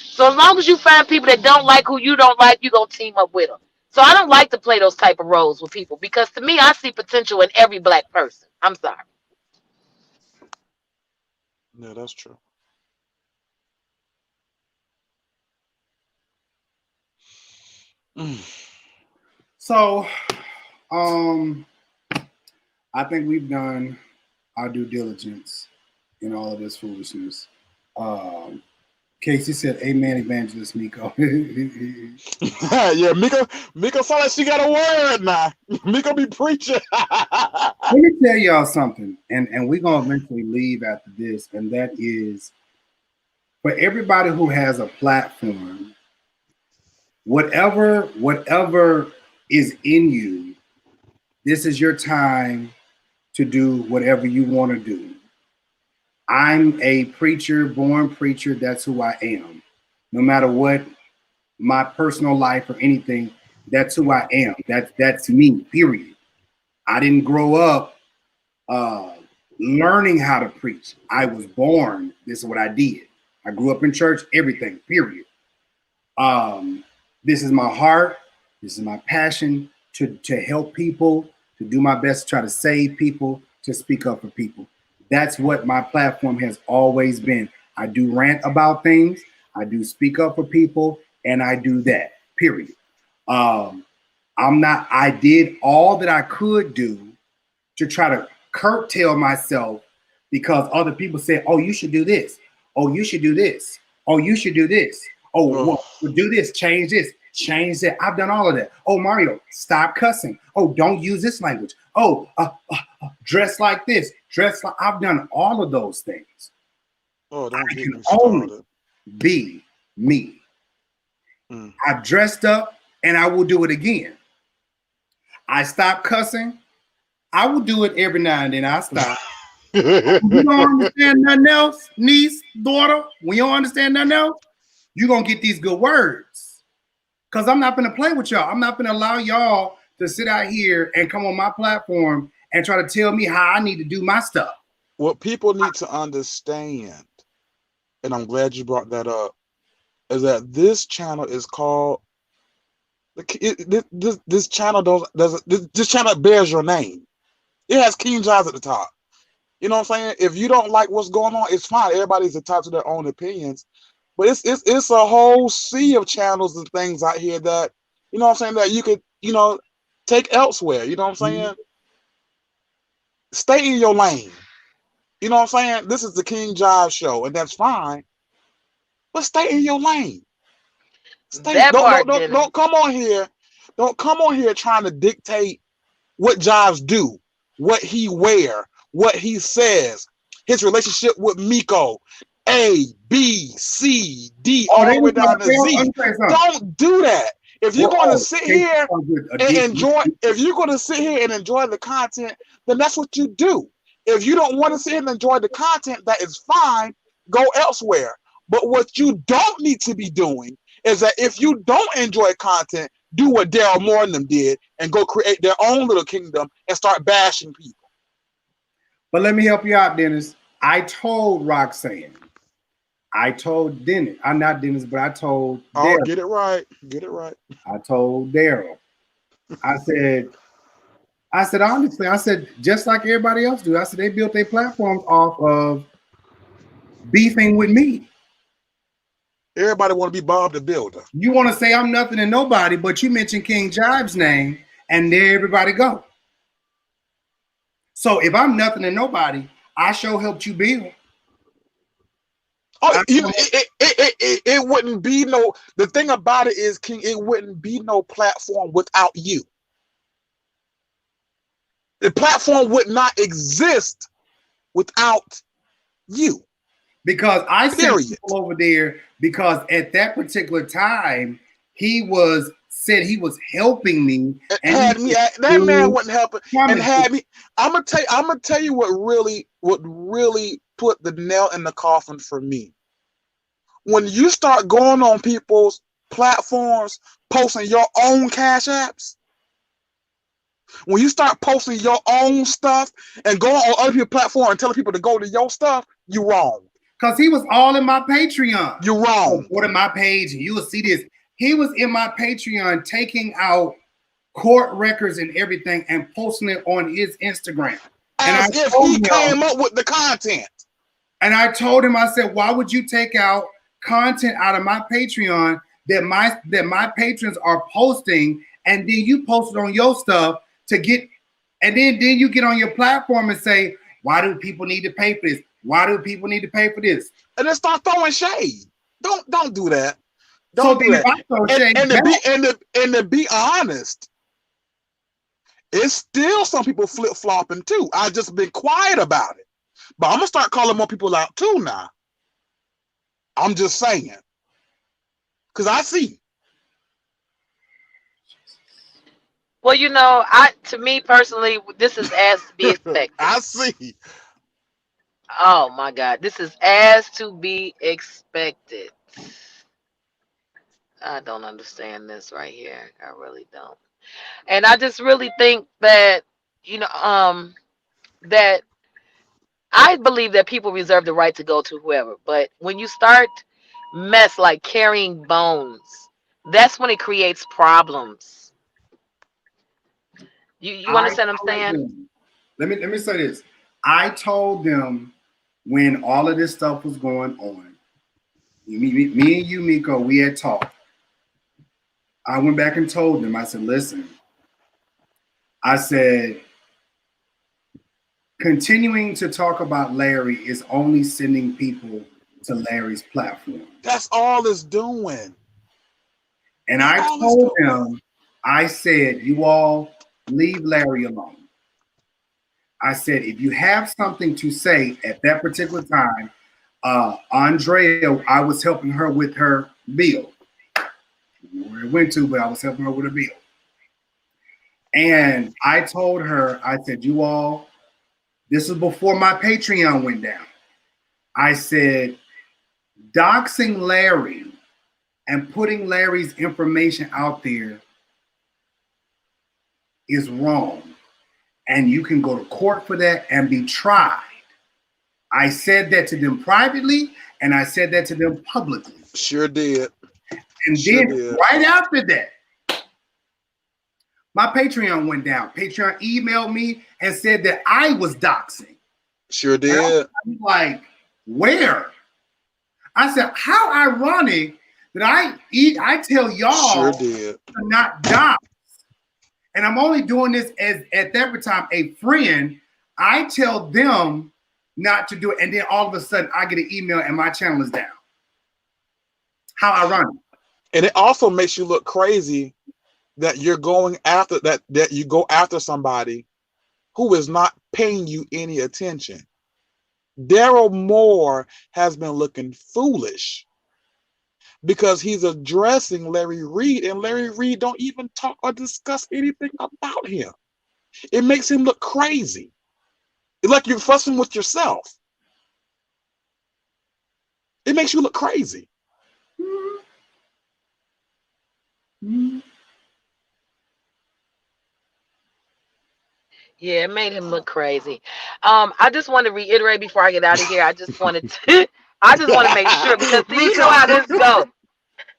So as long as you find people that don't like who you don't like, you're going to team up with them. So I don't like to play those type of roles with people because to me, I see potential in every black person. I'm sorry. Yeah, that's true. So, I think we've done our due diligence in all of this foolishness. Casey said, "Amen, Evangelist Miko." Yeah, Miko sound like she got a word now. Miko be preaching. Let me tell y'all something, and we're gonna eventually leave after this, and that is for everybody who has a platform, whatever is in you, this is your time to do whatever you want to do. I'm a preacher, born preacher. That's who I am. No matter what my personal life or anything, that's who I am. That's me, period. I didn't grow up learning how to preach. I was born. This is what I did. I grew up in church, everything, period. This is my heart. This is my passion to help people, to do my best to try to save people, to speak up for people. That's what my platform has always been. I do rant about things. I do speak up for people, and I do that, period. I did all that I could do to try to curtail myself because other people say, oh, you should do this. Oh, you should do this. Oh, you should do this. Oh, well, do this, change that. I've done all of that. Oh, Mario, stop cussing. Oh, don't use this language. Oh, dress like this. I've done all of those things. Oh, don't I get can me started. only be me. I've dressed up and I will do it again. I stopped cussing. I will do it every now and then. I stop. You don't understand nothing else, niece, daughter. When you don't understand nothing else, you're going to get these good words. Because I'm not going to play with y'all. I'm not going to allow y'all to sit out here and come on my platform and try to tell me how I need to do my stuff. What people need to understand, and I'm glad you brought that up, is that this channel is called this channel this channel bears your name. It has King Jives at the top. You know what I'm saying? If you don't like what's going on, it's fine. Everybody's entitled to their own opinions. But it's a whole sea of channels and things out here that, you know what I'm saying, that you could, take elsewhere. You know what I'm saying? Stay in your lane. You know what I'm saying? This is the King Jive show, and that's fine. But stay in your lane. Don't come on here. Don't come on here trying to dictate what Jives do, what he wear, what he says, his relationship with Miko, A, B, C, D, all the way down to Z. Don't do that. If you're going to sit here and enjoy, the content, then that's what you do. If you don't want to sit here and enjoy the content, that is fine. Go elsewhere. But what you don't need to be doing is that if you don't enjoy content, do what Daryl Moore and them did and go create their own little kingdom and start bashing people. But let me help you out, Dennis. I told Roxanne. I told Dennis. I'm not Dennis, but I told Oh, Daryl. get it right. Get it right. I told Daryl. I said, honestly, I said, just like everybody else do. I said, they built their platforms off of beefing with me. Everybody want to be Bob the Builder. You want to say I'm nothing to nobody, but you mention King Jive's name, and there everybody go. So if I'm nothing to nobody, I sure helped you build. Oh, it wouldn't be no. The thing about it is, King, it wouldn't be no platform without you. The platform would not exist without you. Because I sent people over there because at that particular time he said he was helping me and had me. That man wasn't helping and had me. I'm gonna tell you what really put the nail in the coffin for me. When you start going on people's platforms, posting your own cash apps, when you start posting your own stuff and going on other people's platform and telling people to go to your stuff, you're wrong. Because he was all in my Patreon. You're wrong. Go to my page and you will see this. He was in my Patreon taking out court records and everything and posting it on his Instagram. As if he came up with the content. And I told him, I said, why would you take out content out of my Patreon that my patrons are posting, and then you post it on your stuff to get, and then you get on your platform and say, why do people need to pay for this? Why do people need to pay for this? And then start throwing shade. Don't do that. Don't do that. And to be honest, it's still some people flip-flopping too. I've just been quiet about it. But I'm gonna start calling more people out too now. I'm just saying. Because I see. Well, to me personally, this is as to be expected. I see. Oh my God, this is as to be expected. I don't understand this right here. I really don't. And I just really think that, that I believe that people reserve the right to go to whoever. But when you start mess like carrying bones, that's when it creates problems. You understand what I'm saying? Let me say this. I told them when all of this stuff was going on, me and you, Miko, we had talked. I went back and told them, I said, listen, I said, continuing to talk about Larry is only sending people to Larry's platform. That's all it's doing. And I told them, I said, you all leave Larry alone. I said, if you have something to say at that particular time, Andrea, I was helping her with her bill. I don't know where it went to, but I was helping her with a bill. And I told her, I said, you all, this is before my Patreon went down. I said, doxing Larry and putting Larry's information out there is wrong. And you can go to court for that and be tried. I said that to them privately, and I said that to them publicly. Sure did. And then right after that, my Patreon went down. Patreon emailed me and said that I was doxing. Sure did. I'm like, where? I said, how ironic that I tell y'all to not dox. And I'm only doing this as at that time a friend. I tell them not to do it, and then all of a sudden I get an email and my channel is down. How ironic. And it also makes you look crazy that you're going after that you go after somebody who is not paying you any attention. Daryl Moore has been looking foolish because he's addressing Larry Reed, and Larry Reed don't even talk or discuss anything about him. It makes him look crazy. It's like you're fussing with yourself. It makes you look crazy. Yeah, it made him look crazy. I just want to reiterate before I get out of here. I just wanted to, I just want to make sure because see, you know how this goes.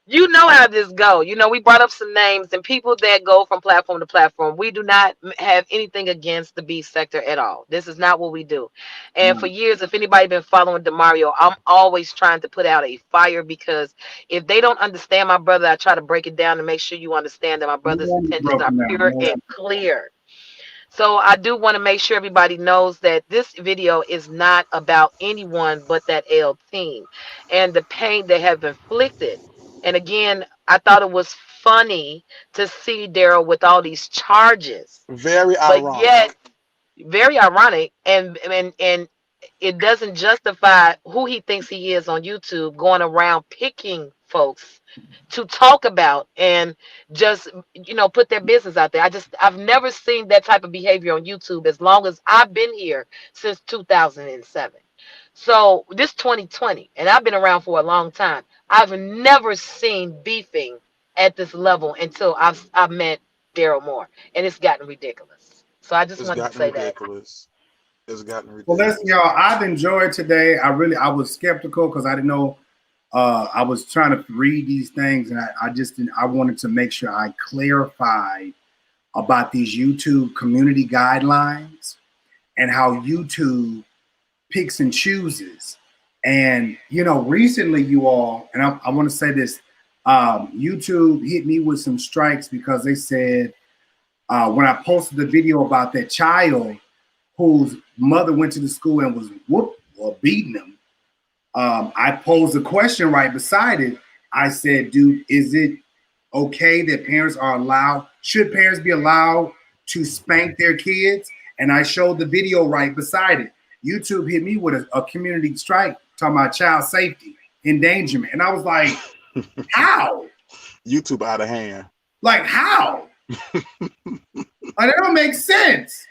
You know how this go. You know, we brought up some names and people that go from platform to platform. We do not have anything against the beef sector at all. This is not what we do. And for years, if anybody been following Demario, I'm always trying to put out a fire because if they don't understand my brother, I try to break it down to make sure you understand that my brother's intentions are Broken pure down. and clear. So I do want to make sure everybody knows that this video is not about anyone but that L team and the pain they have inflicted. And again, I thought it was funny to see Daryl with all these charges, Very but ironic. yet very ironic and it doesn't justify who he thinks he is on YouTube going around picking folks to talk about and just put their business out there. I've never seen that type of behavior on YouTube as long as I've been here since 2007. So this 2020 and I've been around for a long time. I've never seen beefing at this level until I've met Daryl Moore and it's gotten ridiculous. So I just It's wanted to gotten say that. ridiculous. It's gotten Well, ridiculous. listen, y'all. I've enjoyed today. I was skeptical because I didn't know. I was trying to read these things, and I just didn't. I wanted to make sure I clarified about these YouTube community guidelines and how YouTube picks and chooses. And recently, you all, and I want to say this, YouTube hit me with some strikes because they said when I posted the video about that child whose mother went to the school and was whooped or beating him. I posed a question right beside it. I said, dude, is it okay that should parents be allowed to spank their kids? And I showed the video right beside it. YouTube hit me with a community strike talking about child safety, endangerment. And I was like, how? YouTube out of hand. Like, how? That don't make sense.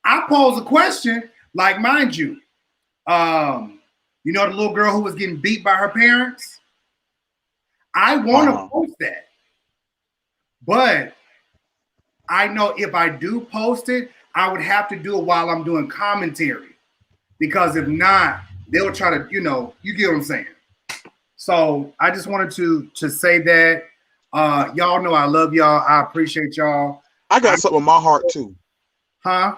I pose a question, like, mind you, the little girl who was getting beat by her parents? I want to post that. But I know if I do post it, I would have to do it while I'm doing commentary. Because if not, they'll try to, you get what I'm saying. So I just wanted to say that. Y'all know I love y'all. I appreciate y'all. I got something in my heart, too. Huh?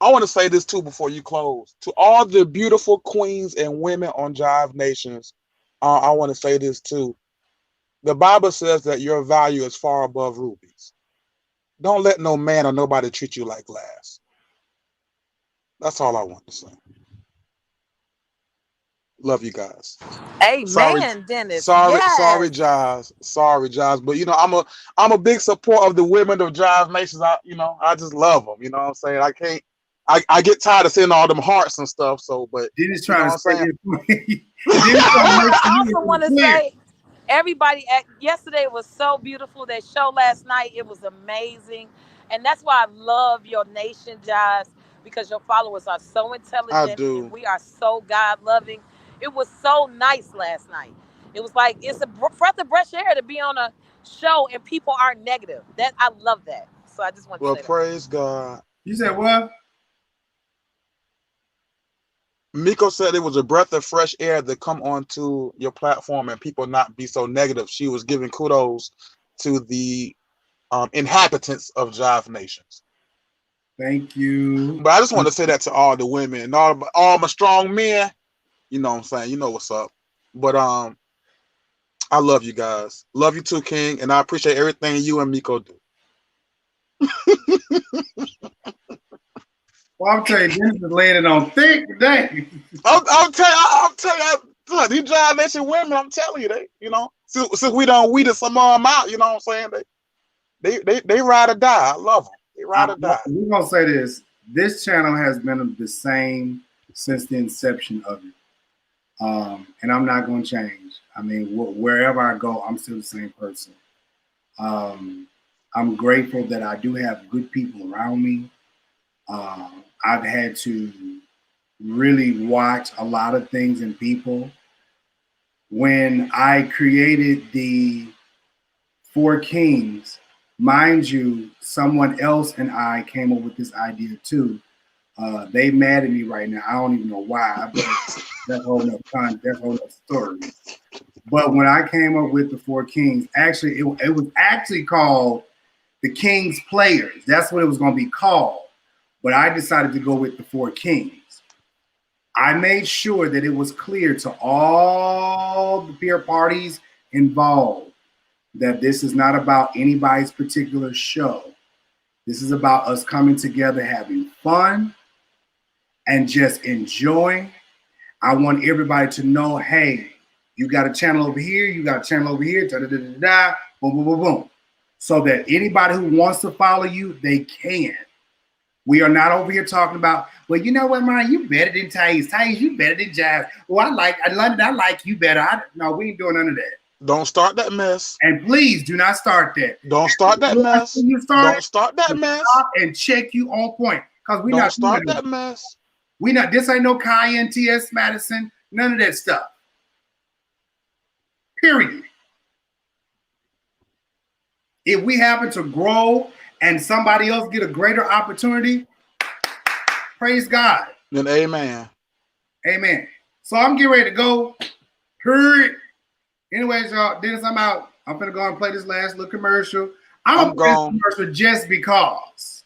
I want to say this too before you close. To all the beautiful queens and women on Jive Nations, I want to say this too. The Bible says that your value is far above rubies. Don't let no man or nobody treat you like glass. That's all I want to say. Love you guys. Amen, Sorry, Dennis. sorry, Yes. sorry, Jive. But I'm a big supporter of the women of Jive Nations. I just love them. You know what I'm saying? I get tired of seeing all them hearts and stuff. So, but Dennis trying to say I also want to say, everybody, yesterday was so beautiful. That show last night, it was amazing. And that's why I love your nation, Jives, because your followers are so intelligent. I do. And we are so God-loving. It was so nice last night. It was like, it's a breath of fresh air to be on a show and people aren't negative. That I love that. So I just want to say that. Praise God. You said what? Miko said it was a breath of fresh air to come onto your platform and people not be so negative. She was giving kudos to the inhabitants of Jive Nations. Thank you. But I just want to say that to all the women and all my strong men. You know what I'm saying? You know what's up. But I love you guys. Love you too, King. And I appreciate everything you and Miko do. Well, I'm telling you, Dennis is laying it on thick today. I'll tell you, these Jive Nation women, I'm telling you, since we done weeded some of them out, you know what I'm saying? They ride or die. I love them. They ride or die. We're gonna say this. This channel has been the same since the inception of it. And I'm not gonna change. I mean, wherever I go, I'm still the same person. I'm grateful that I do have good people around me. I've had to really watch a lot of things in people. When I created the Four Kings, mind you, someone else and I came up with this idea too. They mad at me right now. I don't even know why, but that's whole nother story. But when I came up with the Four Kings, actually, it was actually called the Kings Players. That's what it was going to be called. But I decided to go with the Four Kings. I made sure that it was clear to all the peer parties involved that this is not about anybody's particular show. This is about us coming together, having fun, and just enjoying. I want everybody to know, hey, you got a channel over here, you got a channel over here, da-da-da-da-da, boom, boom, boom, boom. So that anybody who wants to follow you, they can. We are not over here talking about, well, you know what, Mariah, you better than Thais. Thais, you better than Jazz. Well, I like you better. No, we ain't doing none of that. Don't start that mess. And please do not start that. Don't start that mess. Don't start that mess. Stop and check you on point. Because we Don't not start that mess. We not, this ain't no Cayenne, T.S. Madison, none of that stuff. Period. If we happen to grow and somebody else get a greater opportunity, praise God. Then amen. Amen. So I'm getting ready to go. Period. Anyways, y'all, Dennis, I'm out. I'm gonna go and play this last little commercial. I'm going commercial just because.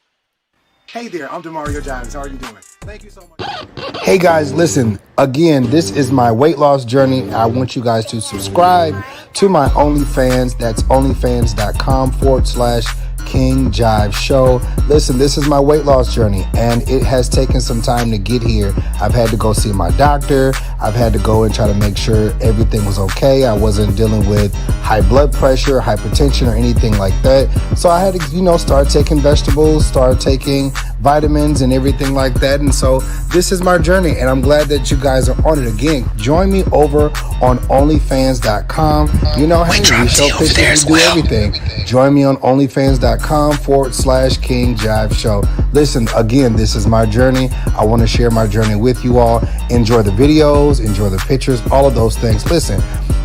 Hey there, I'm Demario Giles. How are you doing? Thank you so much. Hey guys, listen, again, this is my weight loss journey. I want you guys to subscribe to my OnlyFans. That's onlyfans.com/King Jive Show. Listen, this is my weight loss journey, and it has taken some time to get here. I've had to go see my doctor. I've had to go and try to make sure everything was okay. I wasn't dealing with high blood pressure, hypertension, or anything like that. So I had to, start taking vegetables, start taking vitamins and everything like that. And so this is my journey, and I'm glad that you guys are on it. Again, join me over on onlyfans.com. Hey, we show pictures, we do everything. Join me on onlyfans.com/King Jive Show. Listen, again, this is my journey. I want to share my journey with you all. Enjoy the videos, enjoy the pictures, all of those things. Listen,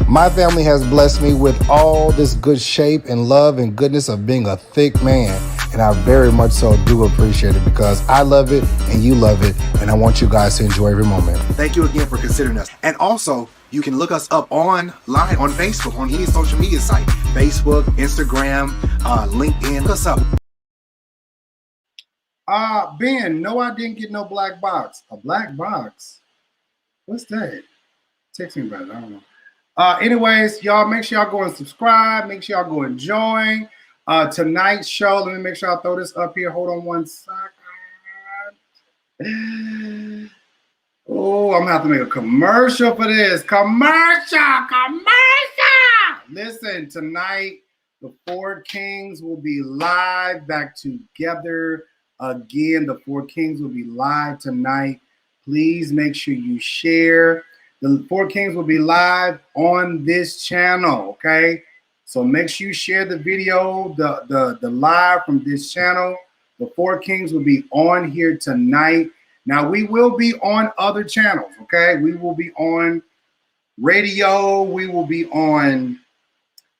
my family has blessed me with all this good shape and love and goodness of being a thick man. And I very much so do appreciate it because I love it and you love it. And I want you guys to enjoy every moment. Thank you again for considering us. And also, you can look us up online on Facebook, on any social media site. Facebook, Instagram, LinkedIn. Look us up. Ben, no, I didn't get no black box. A black box? What's that? Text me about it. I don't know. Anyways, y'all, make sure y'all go and subscribe. Make sure y'all go and join. Tonight's show, let me make sure I throw this up here. Hold on one second. Oh, I'm gonna have to make a commercial for this. Commercial. Listen, tonight the Four Kings will be live back together again. The Four Kings will be live tonight. Please make sure you share. The Four Kings will be live on this channel, okay? So make sure you share the video, the live from this channel. The Four Kings will be on here tonight. Now, we will be on other channels, okay? We will be on radio. We will be on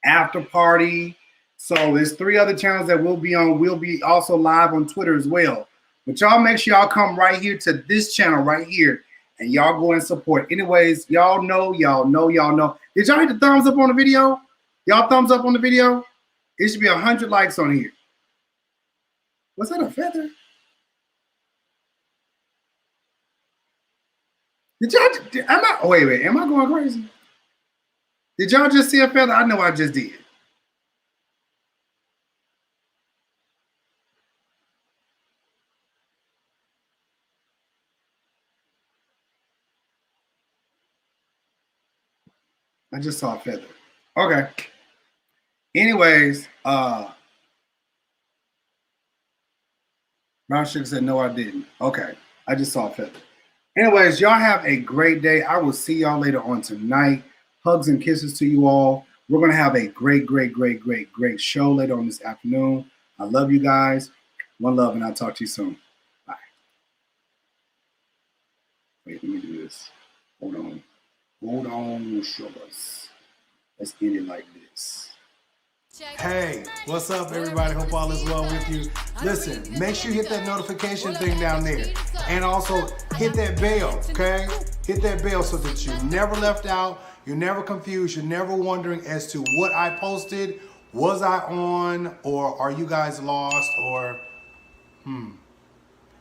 After Party. So there's 3 other channels that we'll be on. We'll be also live on Twitter as well. But y'all make sure y'all come right here to this channel right here and y'all go and support. Anyways, y'all know. Did y'all hit the thumbs up on the video? Y'all thumbs up on the video? It should be 100 likes on here. Was that a feather? Did y'all, wait, am I going crazy? Did y'all just see a feather? I know I just did. I just saw a feather. Okay. Anyways, Brown Sugar said, no, I didn't. Okay. I just saw a feather. Anyways, y'all have a great day. I will see y'all later on tonight. Hugs and kisses to you all. We're going to have a great show later on this afternoon. I love you guys. One love, and I'll talk to you soon. Bye. Wait, let me do this. Hold on, sugars. Let's end it like this. Hey, what's up, everybody? Hope all is well with you. Listen, make sure you hit that notification thing down there. And also hit that bell, okay? Hit that bell so that you're never left out, you're never confused, you're never wondering as to what I posted, was I on, or are you guys lost, or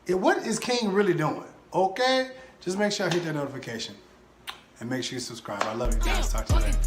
what is King really doing, okay? Just make sure I hit that notification. And make sure you subscribe. I love you guys. Talk to you later.